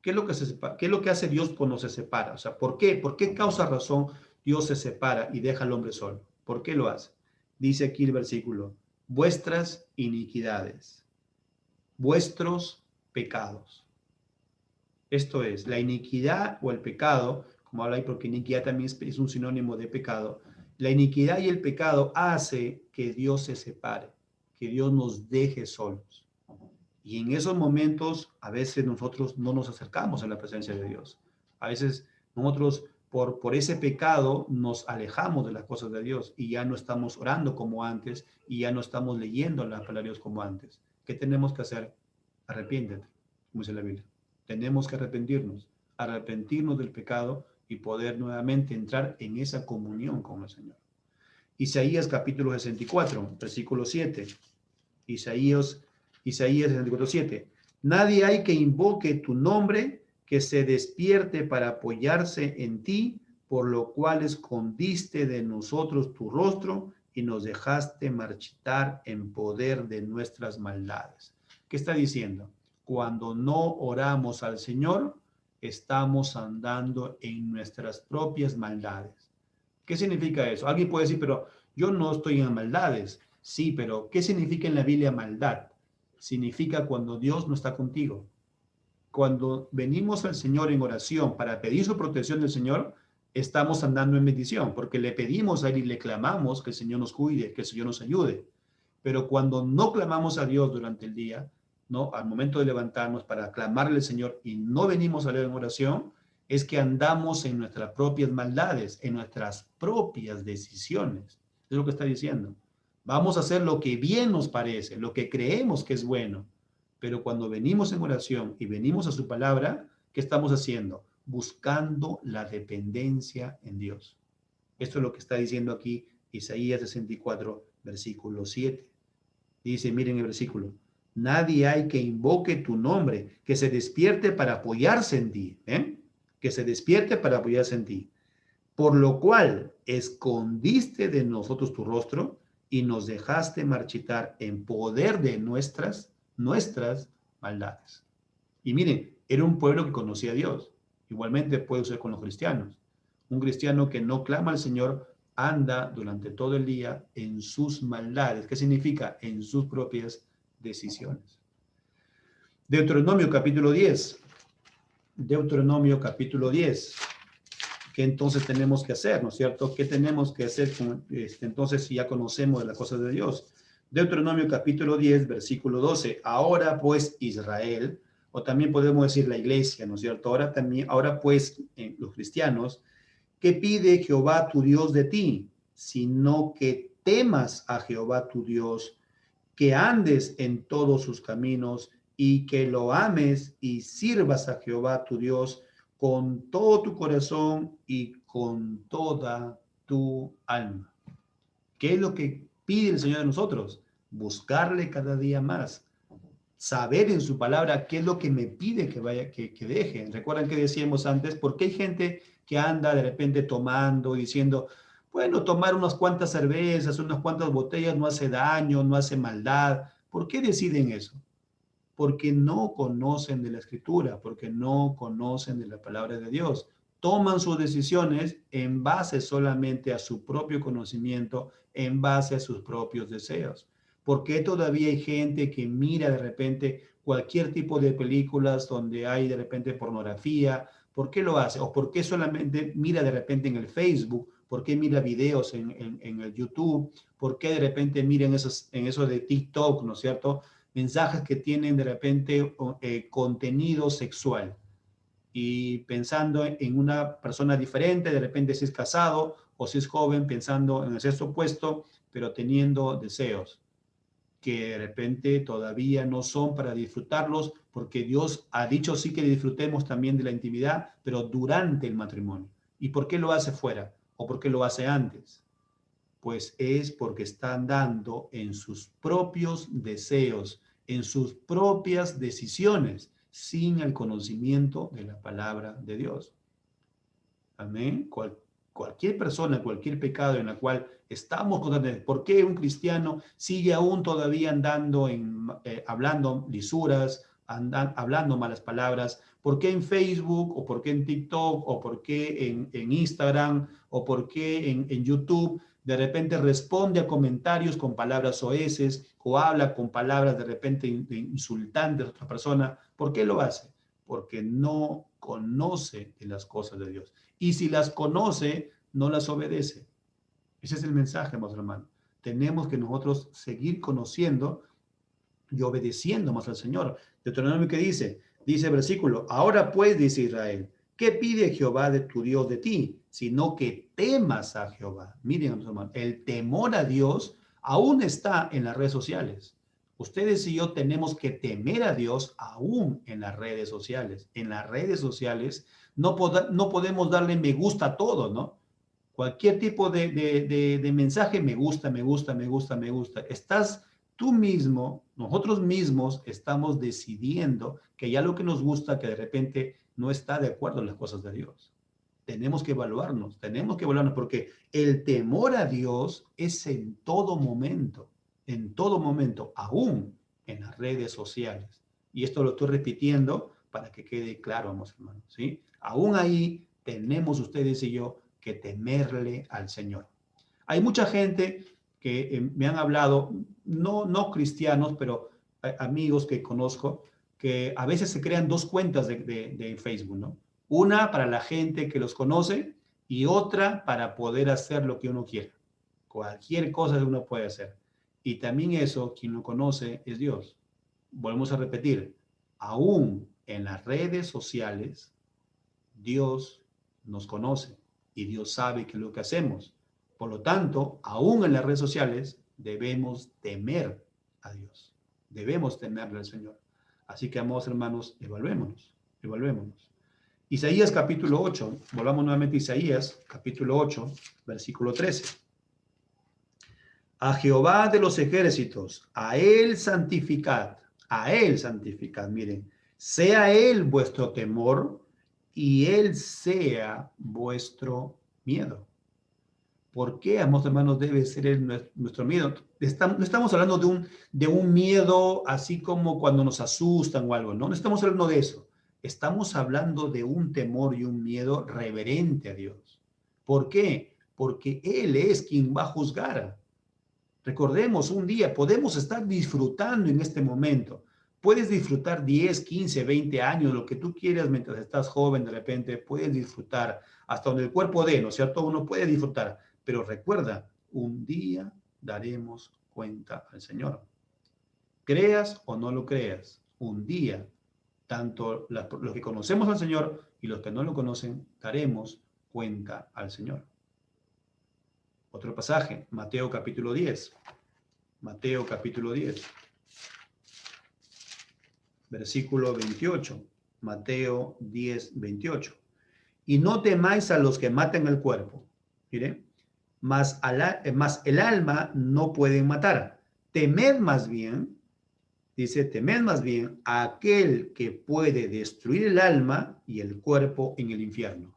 ¿Qué es lo que se separa? ¿Qué es lo que hace Dios cuando se separa? O sea, ¿por qué? ¿Por qué causa razón Dios se separa y deja al hombre solo? ¿Por qué lo hace? Dice aquí el versículo, vuestras iniquidades, vuestros pecados. Esto es, la iniquidad o el pecado, como habla ahí, porque iniquidad también es un sinónimo de pecado. La iniquidad y el pecado hace que Dios se separe, que Dios nos deje solos. Y en esos momentos, a veces nosotros no nos acercamos a la presencia de Dios. A veces nosotros, por ese pecado, nos alejamos de las cosas de Dios y ya no estamos orando como antes y ya no estamos leyendo la palabra de Dios como antes. ¿Qué tenemos que hacer? Arrepiéntete, como dice la Biblia. Tenemos que arrepentirnos del pecado y poder nuevamente entrar en esa comunión con el Señor. Isaías capítulo 64, versículo 7. Isaías 64:7. Nadie hay que invoque tu nombre, que se despierte para apoyarse en ti, por lo cual escondiste de nosotros tu rostro y nos dejaste marchitar en poder de nuestras maldades. ¿Qué está diciendo? Cuando no oramos al Señor, estamos andando en nuestras propias maldades. ¿Qué significa eso? Alguien puede decir, pero yo no estoy en maldades. Sí, pero ¿qué significa en la Biblia maldad? Significa cuando Dios no está contigo. Cuando venimos al Señor en oración para pedir su protección del Señor, estamos andando en bendición, porque le pedimos a Él y le clamamos que el Señor nos cuide, que el Señor nos ayude. Pero cuando no clamamos a Dios durante el día, ¿no?, al momento de levantarnos para clamarle al Señor y no venimos a leer en oración, es que andamos en nuestras propias maldades, en nuestras propias decisiones. Es lo que está diciendo. Vamos a hacer lo que bien nos parece, lo que creemos que es bueno. Pero cuando venimos en oración y venimos a su palabra, ¿qué estamos haciendo? Buscando la dependencia en Dios. Esto es lo que está diciendo aquí Isaías 64, versículo 7. Dice, miren el versículo, nadie hay que invoque tu nombre, que se despierte para apoyarse en ti. que se despierte para apoyarse en ti. Por lo cual escondiste de nosotros tu rostro y nos dejaste marchitar en poder de nuestras maldades. Y miren, era un pueblo que conocía a Dios. Igualmente puede ser con los cristianos. Un cristiano que no clama al Señor anda durante todo el día en sus maldades. ¿Qué significa? En sus propias decisiones. Deuteronomio capítulo 10. Deuteronomio capítulo 10. ¿Qué entonces tenemos que hacer? ¿No es cierto? ¿Qué tenemos que hacer entonces si ya conocemos de las cosas de Dios? Deuteronomio capítulo 10, versículo 12. Ahora pues Israel, o también podemos decir la iglesia, ¿no es cierto? Ahora pues los cristianos, ¿qué pide Jehová tu Dios de ti? Sino que temas a Jehová tu Dios, que andes en todos sus caminos y que lo ames y sirvas a Jehová tu Dios con todo tu corazón y con toda tu alma. ¿Qué es lo que pide el Señor de nosotros? Buscarle cada día más. Saber en su palabra qué es lo que me pide que deje. Recuerdan que decíamos antes, porque hay gente que anda de repente tomando, diciendo, bueno, tomar unas cuantas cervezas, unas cuantas botellas no hace daño, no hace maldad. ¿Por qué deciden eso? Porque no conocen de la Escritura, porque no conocen de la palabra de Dios. Toman sus decisiones en base solamente a su propio conocimiento, en base a sus propios deseos. ¿Por qué todavía hay gente que mira de repente cualquier tipo de películas donde hay de repente pornografía? ¿Por qué lo hace? ¿O por qué solamente mira de repente en el Facebook? ¿Por qué mira videos en el YouTube? ¿Por qué de repente mira en eso de TikTok, ¿no es cierto? Mensajes que tienen de repente contenido sexual y pensando en una persona diferente, de repente si es casado o si es joven, pensando en el sexo opuesto, pero teniendo deseos que de repente todavía no son para disfrutarlos, porque Dios ha dicho sí que disfrutemos también de la intimidad, pero durante el matrimonio. ¿Y por qué lo hace fuera? ¿O por qué lo hace antes? Pues es porque están dando en sus propios deseos, en sus propias decisiones, sin el conocimiento de la palabra de Dios. Amén. Cualquier persona, cualquier pecado en la cual estamos constantemente, ¿por qué un cristiano sigue aún todavía andando hablando lisuras, hablando malas palabras? ¿Por qué en Facebook o por qué en TikTok o por qué en Instagram o por qué en YouTube de repente responde a comentarios con palabras soeces o habla con palabras de repente insultantes a otra persona? ¿Por qué lo hace? Porque no conoce de las cosas de Dios. Y si las conoce, no las obedece. Ese es el mensaje, amados hermanos. Tenemos que nosotros seguir conociendo y obedeciendo más al Señor. Deuteronomio que dice, versículo, ahora pues, dice Israel, ¿qué pide Jehová de tu Dios de ti? Sino que temas a Jehová. Miren, amados hermanos, el temor a Dios aún está en las redes sociales. Ustedes y yo tenemos que temer a Dios aún en las redes sociales. En las redes sociales no podemos darle me gusta a todo, ¿no? Cualquier tipo de mensaje, me gusta, me gusta, me gusta, me gusta. Estás tú mismo, nosotros mismos estamos decidiendo que ya lo que nos gusta, que de repente no está de acuerdo en las cosas de Dios. Tenemos que evaluarnos porque el temor a Dios es en todo momento, aún en las redes sociales. Y esto lo estoy repitiendo para que quede claro, hermanos, ¿sí? Aún ahí tenemos ustedes y yo que temerle al Señor. Hay mucha gente que me han hablado, no cristianos, pero amigos que conozco, que a veces se crean dos cuentas de Facebook, ¿no? Una para la gente que los conoce y otra para poder hacer lo que uno quiera. Cualquier cosa que uno puede hacer. Y también eso, quien lo conoce es Dios. Volvemos a repetir, aún en las redes sociales, Dios nos conoce y Dios sabe qué es lo que hacemos. Por lo tanto, aún en las redes sociales debemos temer a Dios. Debemos temerle al Señor. Así que, amados hermanos, evaluémonos. Isaías capítulo 8, volvamos nuevamente a Isaías capítulo 8, versículo 13. A Jehová de los ejércitos, a él santificad, miren, sea él vuestro temor y Él sea vuestro miedo. ¿Por qué, amados hermanos, debe ser nuestro miedo? No estamos hablando de un miedo así como cuando nos asustan o algo, ¿no? No estamos hablando de eso. Estamos hablando de un temor y un miedo reverente a Dios. ¿Por qué? Porque Él es quien va a juzgar. Recordemos, un día podemos estar disfrutando en este momento. Puedes disfrutar 10, 15, 20 años, lo que tú quieras mientras estás joven, de repente puedes disfrutar hasta donde el cuerpo dé, ¿no es cierto? Uno puede disfrutar, pero recuerda, un día daremos cuenta al Señor. Creas o no lo creas, un día, tanto los que conocemos al Señor y los que no lo conocen, daremos cuenta al Señor. Otro pasaje, Mateo capítulo 10. Mateo capítulo 10, versículo 28. Mateo 10, 28. Y no temáis a los que maten el cuerpo. Mire, mas el alma no pueden matar. Temed más bien, dice, temed más bien a aquel que puede destruir el alma y el cuerpo en el infierno.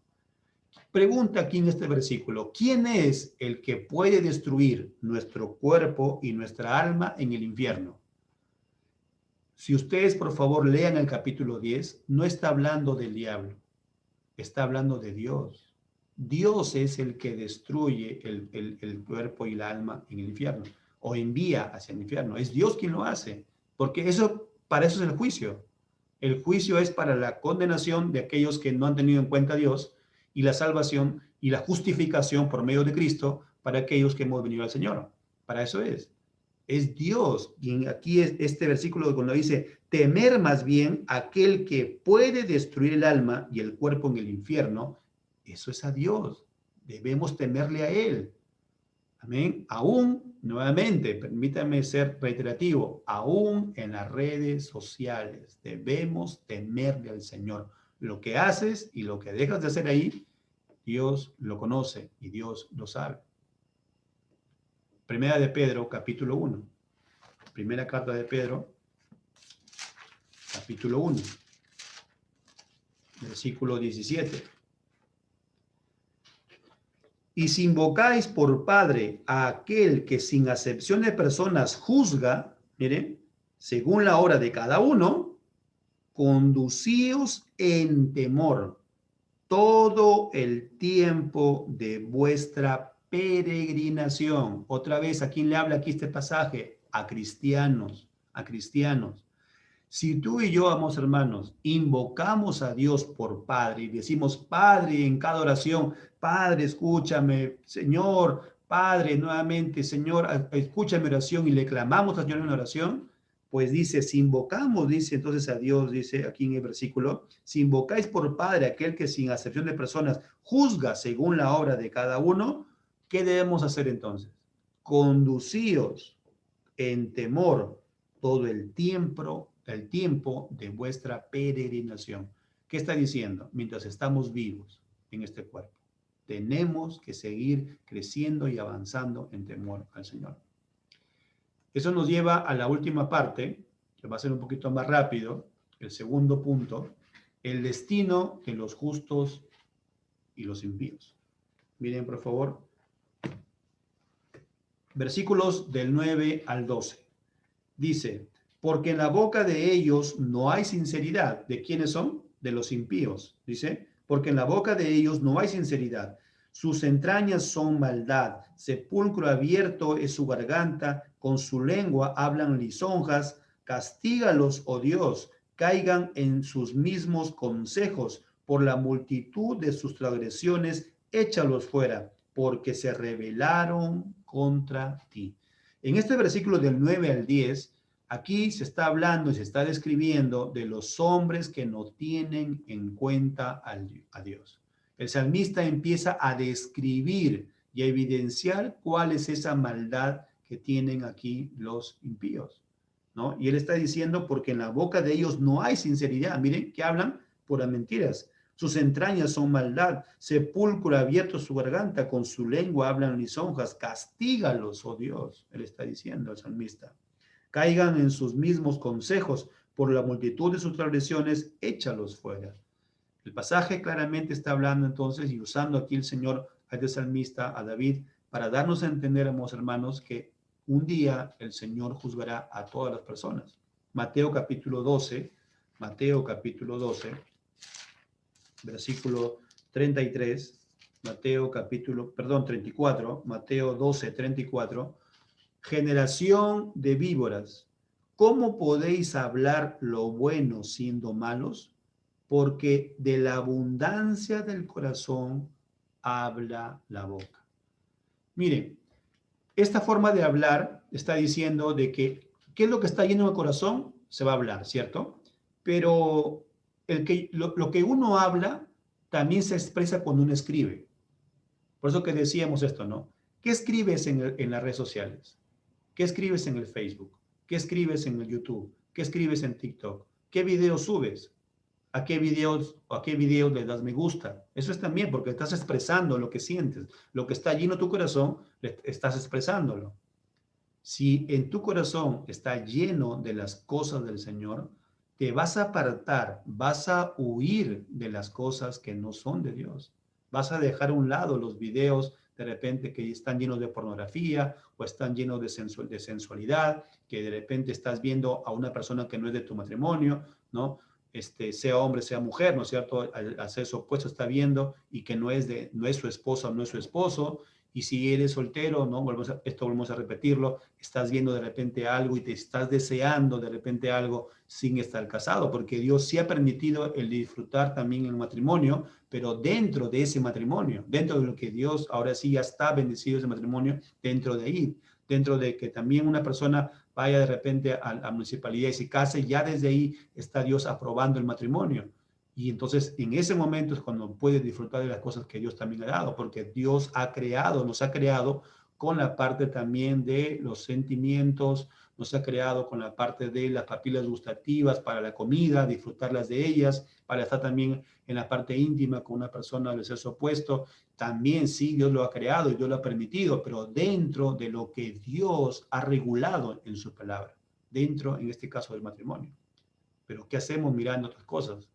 Pregunta aquí en este versículo, ¿quién es el que puede destruir nuestro cuerpo y nuestra alma en el infierno? Si ustedes, por favor, lean el capítulo 10, no está hablando del diablo, está hablando de Dios. Dios es el que destruye el cuerpo y el alma en el infierno, o envía hacia el infierno. Es Dios quien lo hace, porque para eso es el juicio. El juicio es para la condenación de aquellos que no han tenido en cuenta a Dios, y la salvación y la justificación por medio de Cristo para aquellos que hemos venido al Señor. Para eso es. Es Dios. Y aquí es este versículo cuando dice, temer más bien aquel que puede destruir el alma y el cuerpo en el infierno, eso es a Dios. Debemos temerle a Él. Amén. Aún, nuevamente, permítame ser reiterativo, aún en las redes sociales debemos temerle al Señor. Lo que haces y lo que dejas de hacer ahí, Dios lo conoce y Dios lo sabe. Primera de Pedro, capítulo 1. Primera carta de Pedro, capítulo 1, versículo 17. Y si invocáis por Padre a aquel que sin acepción de personas juzga, mire, según la obra de cada uno, conducíos en temor todo el tiempo de vuestra peregrinación. Otra vez, ¿a quién le habla aquí este pasaje? A cristianos, a cristianos. Si tú y yo, amados hermanos, invocamos a Dios por Padre y decimos, Padre, en cada oración, Padre, escúchame, Señor, Padre, nuevamente, Señor, escucha mi oración y le clamamos al Señor en oración, pues dice, si invocamos, dice entonces a Dios, dice aquí en el versículo, si invocáis por Padre aquel que sin acepción de personas juzga según la obra de cada uno, ¿qué debemos hacer entonces? Conducíos en temor todo el tiempo de vuestra peregrinación. ¿Qué está diciendo? Mientras estamos vivos en este cuerpo, tenemos que seguir creciendo y avanzando en temor al Señor. Eso nos lleva a la última parte, que va a ser un poquito más rápido, el segundo punto, el destino de los justos y los impíos. Miren, por favor, versículos del 9 al 12. Dice, porque en la boca de ellos no hay sinceridad. ¿De quiénes son? De los impíos. Dice, porque en la boca de ellos no hay sinceridad. Sus entrañas son maldad. Sepulcro abierto es su garganta. Con su lengua hablan lisonjas. Castígalos, oh Dios. Caigan en sus mismos consejos. Por la multitud de sus transgresiones, échalos fuera, porque se rebelaron contra ti. En este versículo del 9 al 10, aquí se está hablando y se está describiendo de los hombres que no tienen en cuenta a Dios. El salmista empieza a describir y a evidenciar cuál es esa maldad que tienen aquí los impíos, ¿no? Y él está diciendo, porque en la boca de ellos no hay sinceridad. Miren que hablan puras mentiras. Sus entrañas son maldad, sepulcro abierto su garganta, con su lengua hablan lisonjas. Castígalos, oh Dios, él está diciendo el salmista. Caigan en sus mismos consejos, por la multitud de sus transgresiones, échalos fuera. El pasaje claramente está hablando entonces y usando aquí el Señor a este salmista, a David, para darnos a entender, amados hermanos, que un día el Señor juzgará a todas las personas. Mateo capítulo 12, versículo 33, perdón, 34, Mateo 12, 34, generación de víboras, ¿cómo podéis hablar lo bueno siendo malos? Porque de la abundancia del corazón habla la boca. Miren, esta forma de hablar está diciendo de que qué es lo que está lleno del corazón, se va a hablar, ¿cierto? Pero lo que uno habla también se expresa cuando uno escribe. Por eso que decíamos esto, ¿no? ¿Qué escribes en las redes sociales? ¿Qué escribes en el Facebook? ¿Qué escribes en el YouTube? ¿Qué escribes en TikTok? ¿Qué videos subes? ¿A qué videos le das me gusta? Eso es también porque estás expresando lo que sientes. Lo que está lleno de tu corazón, estás expresándolo. Si en tu corazón está lleno de las cosas del Señor, te vas a apartar, vas a huir de las cosas que no son de Dios. Vas a dejar a un lado los videos de repente que están llenos de pornografía o están llenos de sensualidad, que de repente estás viendo a una persona que no es de tu matrimonio, ¿no? Sea hombre, sea mujer, ¿no es cierto? Al sexo opuesto está viendo y que no es su esposa o no es su esposo. Y si eres soltero, ¿no? Volvemos a repetirlo, estás viendo de repente algo y te estás deseando de repente algo sin estar casado, porque Dios sí ha permitido el disfrutar también en el matrimonio, pero dentro de ese matrimonio, dentro de lo que Dios ahora sí ya está bendecido ese matrimonio, dentro de ahí, dentro de que también una persona vaya de repente a la municipalidad y se case, ya desde ahí está Dios aprobando el matrimonio. Y entonces en ese momento es cuando puedes disfrutar de las cosas que Dios también ha dado, porque Dios nos ha creado con la parte también de los sentimientos, nos ha creado con la parte de las papilas gustativas para la comida, disfrutarlas de ellas, para estar también en la parte íntima con una persona del sexo opuesto. También sí, Dios lo ha creado y Dios lo ha permitido, pero dentro de lo que Dios ha regulado en su palabra, dentro, en este caso, del matrimonio. Pero ¿qué hacemos mirando otras cosas?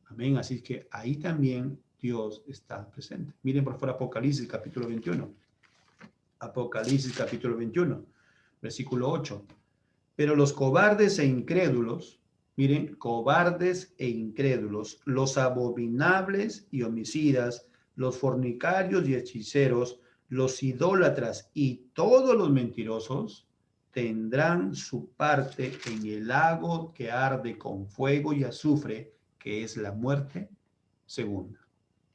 Amén. Así que ahí también Dios está presente. Miren por favor Apocalipsis capítulo 21. Apocalipsis capítulo 21, versículo 8. Pero los cobardes e incrédulos, miren, cobardes e incrédulos, los abominables y homicidas, los fornicarios y hechiceros, los idólatras y todos los mentirosos tendrán su parte en el lago que arde con fuego y azufre, que es la muerte segunda.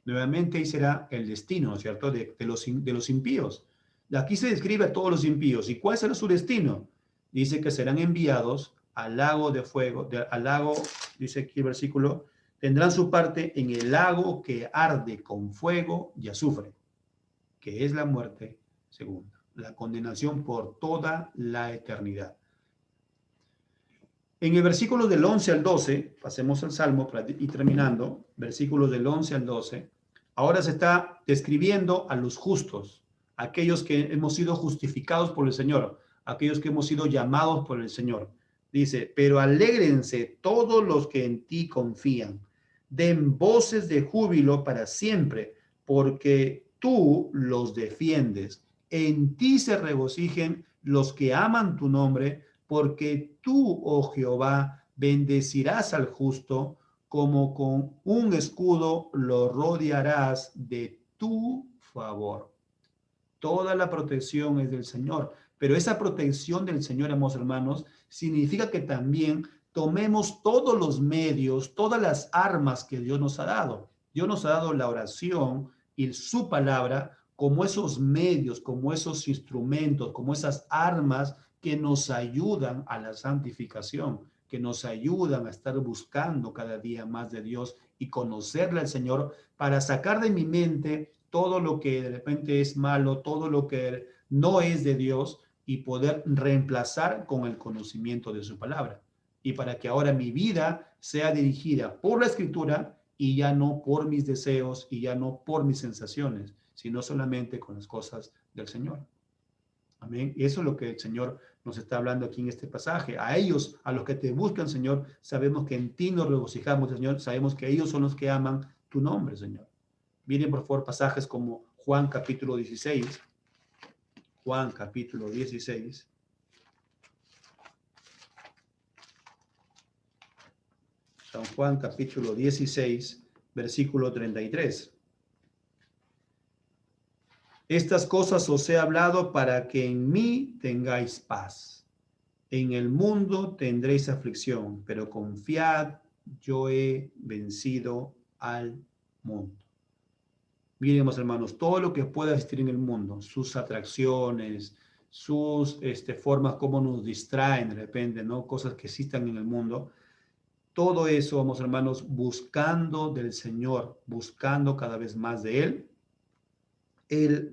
Nuevamente ahí será el destino, ¿cierto?, de los impíos. Aquí se describe a todos los impíos. ¿Y cuál será su destino? Dice que serán enviados al lago de fuego, al lago, dice aquí el versículo, tendrán su parte en el lago que arde con fuego y azufre, que es la muerte segunda, la condenación por toda la eternidad. En el versículo del 11 al 12, pasemos al Salmo y terminando, versículos del 11 al 12, ahora se está describiendo a los justos, aquellos que hemos sido justificados por el Señor, aquellos que hemos sido llamados por el Señor. Dice, pero alégrense todos los que en ti confían, den voces de júbilo para siempre, porque tú los defiendes. En ti se regocijen los que aman tu nombre, porque tú, oh Jehová, bendecirás al justo, como con un escudo lo rodearás de tu favor. Toda la protección es del Señor, pero esa protección del Señor, amados hermanos, significa que también tomemos todos los medios, todas las armas que Dios nos ha dado. Dios nos ha dado la oración y su palabra como esos medios, como esos instrumentos, como esas armas que nos ayudan a la santificación, que nos ayudan a estar buscando cada día más de Dios y conocerle al Señor para sacar de mi mente todo lo que de repente es malo, todo lo que no es de Dios y poder reemplazar con el conocimiento de su palabra. Y para que ahora mi vida sea dirigida por la escritura y ya no por mis deseos y ya no por mis sensaciones, sino solamente con las cosas del Señor. Amén. Y eso es lo que el Señor nos está hablando aquí en este pasaje. A ellos, a los que te buscan, Señor, sabemos que en ti nos regocijamos, Señor. Sabemos que ellos son los que aman tu nombre, Señor. Miren, por favor, pasajes como Juan capítulo 16. Juan capítulo 16. San Juan capítulo 16, versículo 33. Estas cosas os he hablado para que en mí tengáis paz. En el mundo tendréis aflicción, pero confiad, yo he vencido al mundo. Miren, hermanos, todo lo que pueda existir en el mundo, sus atracciones, sus formas como nos distraen de repente, ¿no? Cosas que existan en el mundo. Todo eso, vamos, hermanos, buscando del Señor, buscando cada vez más de Él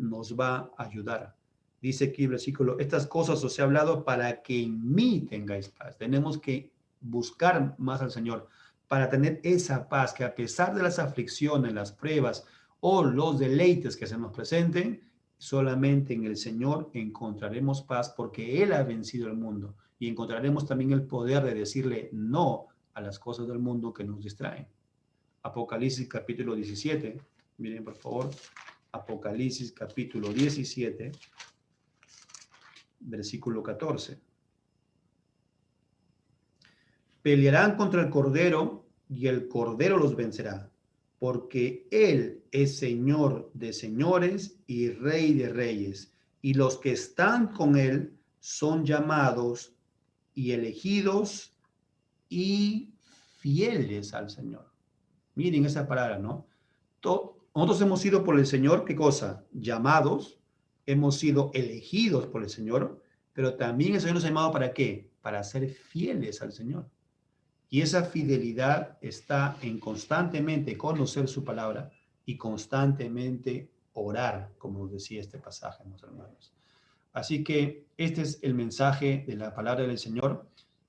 nos va a ayudar. Dice aquí el versículo, estas cosas os he hablado para que en mí tengáis paz. Tenemos que buscar más al Señor para tener esa paz que a pesar de las aflicciones, las pruebas o los deleites que se nos presenten, solamente en el Señor encontraremos paz porque Él ha vencido el mundo y encontraremos también el poder de decirle no a las cosas del mundo que nos distraen. Apocalipsis capítulo 17, miren por favor, Apocalipsis capítulo 17, versículo 14. Pelearán contra el Cordero y el Cordero los vencerá, porque Él es Señor de señores y Rey de reyes, y los que están con Él son llamados y elegidos y fieles al Señor. Miren esa palabra, ¿no? Nosotros hemos sido por el Señor, ¿qué cosa? Llamados, hemos sido elegidos por el Señor, pero también el Señor nos ha llamado ¿para qué? Para ser fieles al Señor. Y esa fidelidad está en constantemente conocer su palabra y constantemente orar, como decía este pasaje, mis hermanos. Así que este es el mensaje de la palabra del Señor.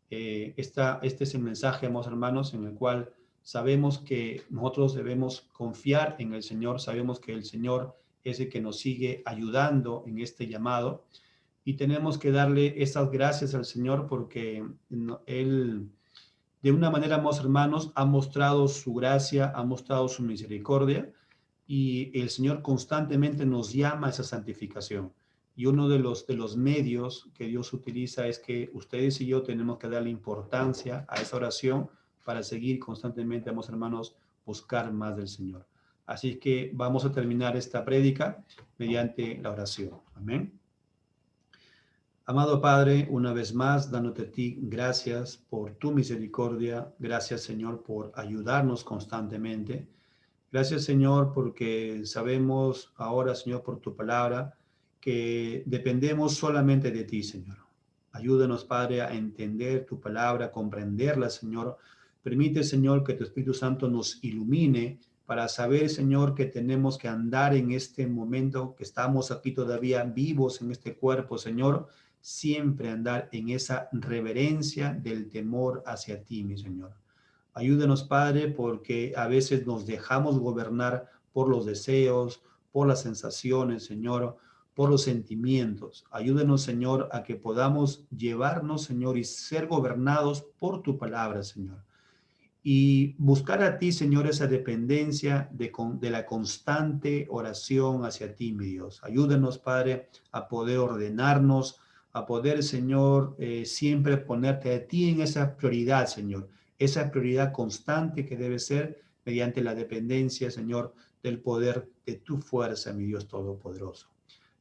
Este es el mensaje, amados hermanos, en el cual sabemos que nosotros debemos confiar en el Señor, sabemos que el Señor es el que nos sigue ayudando en este llamado y tenemos que darle esas gracias al Señor porque Él, de una manera, amados hermanos, ha mostrado su gracia, ha mostrado su misericordia y el Señor constantemente nos llama a esa santificación. Y uno de los medios que Dios utiliza es que ustedes y yo tenemos que darle importancia a esa oración para seguir constantemente, amados hermanos, buscar más del Señor. Así que vamos a terminar esta prédica mediante la oración. Amén. Amado Padre, una vez más, dándote a ti gracias por tu misericordia. Gracias, Señor, por ayudarnos constantemente. Gracias, Señor, porque sabemos ahora, Señor, por tu palabra, que dependemos solamente de ti, Señor. Ayúdanos, Padre, a entender tu palabra, a comprenderla, Señor. Permite, Señor, que tu Espíritu Santo nos ilumine para saber, Señor, que tenemos que andar en este momento, que estamos aquí todavía vivos en este cuerpo, Señor, siempre andar en esa reverencia del temor hacia ti, mi Señor. Ayúdanos, Padre, porque a veces nos dejamos gobernar por los deseos, por las sensaciones, Señor, por los sentimientos. Ayúdanos, Señor, a que podamos llevarnos, Señor, y ser gobernados por tu palabra, Señor. Y buscar a ti, Señor, esa dependencia de la constante oración hacia ti, mi Dios. Ayúdanos, Padre, a poder ordenarnos, a poder, Señor, siempre ponerte a ti en esa prioridad, Señor. Esa prioridad constante que debe ser mediante la dependencia, Señor, del poder de tu fuerza, mi Dios Todopoderoso.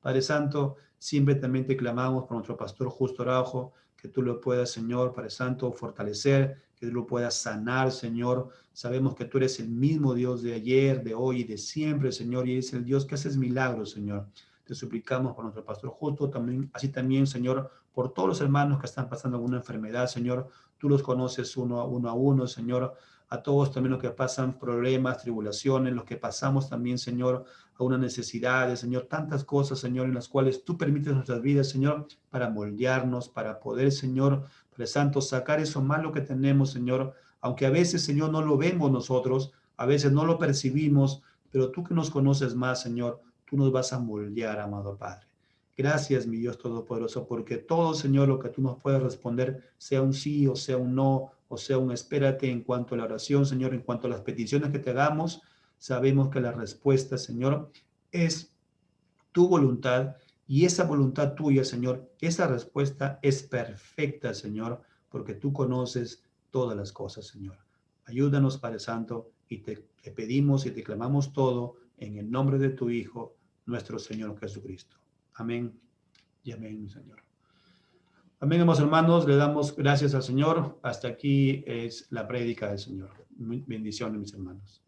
Padre Santo, siempre también te clamamos por nuestro pastor Justo Araujo, que tú lo puedas, Señor, Padre Santo, fortalecer, que tú lo puedas sanar, Señor. Sabemos que tú eres el mismo Dios de ayer, de hoy y de siempre, Señor, y es el Dios que haces milagros, Señor. Te suplicamos por nuestro pastor Justo, también, así también, Señor, por todos los hermanos que están pasando alguna enfermedad, Señor. Tú los conoces uno a uno, Señor. A todos también los que pasan problemas, tribulaciones, los que pasamos también, Señor, a una necesidad, Señor, tantas cosas, Señor, en las cuales tú permites nuestras vidas, Señor, para moldearnos, para poder, Señor, Padre Santo, sacar eso malo que tenemos, Señor, aunque a veces, Señor, no lo vemos nosotros, a veces no lo percibimos, pero tú que nos conoces más, Señor, tú nos vas a moldear, amado Padre. Gracias, mi Dios Todopoderoso, porque todo, Señor, lo que tú nos puedes responder, sea un sí o sea un no, o sea un espérate en cuanto a la oración, Señor, en cuanto a las peticiones que te hagamos, sabemos que la respuesta, Señor, es tu voluntad y esa voluntad tuya, Señor, esa respuesta es perfecta, Señor, porque tú conoces todas las cosas, Señor. Ayúdanos, Padre Santo, y te pedimos y te clamamos todo en el nombre de tu Hijo, nuestro Señor Jesucristo. Amén y amén, Señor. Amén, amados hermanos, le damos gracias al Señor. Hasta aquí es la prédica del Señor. Bendiciones, mis hermanos.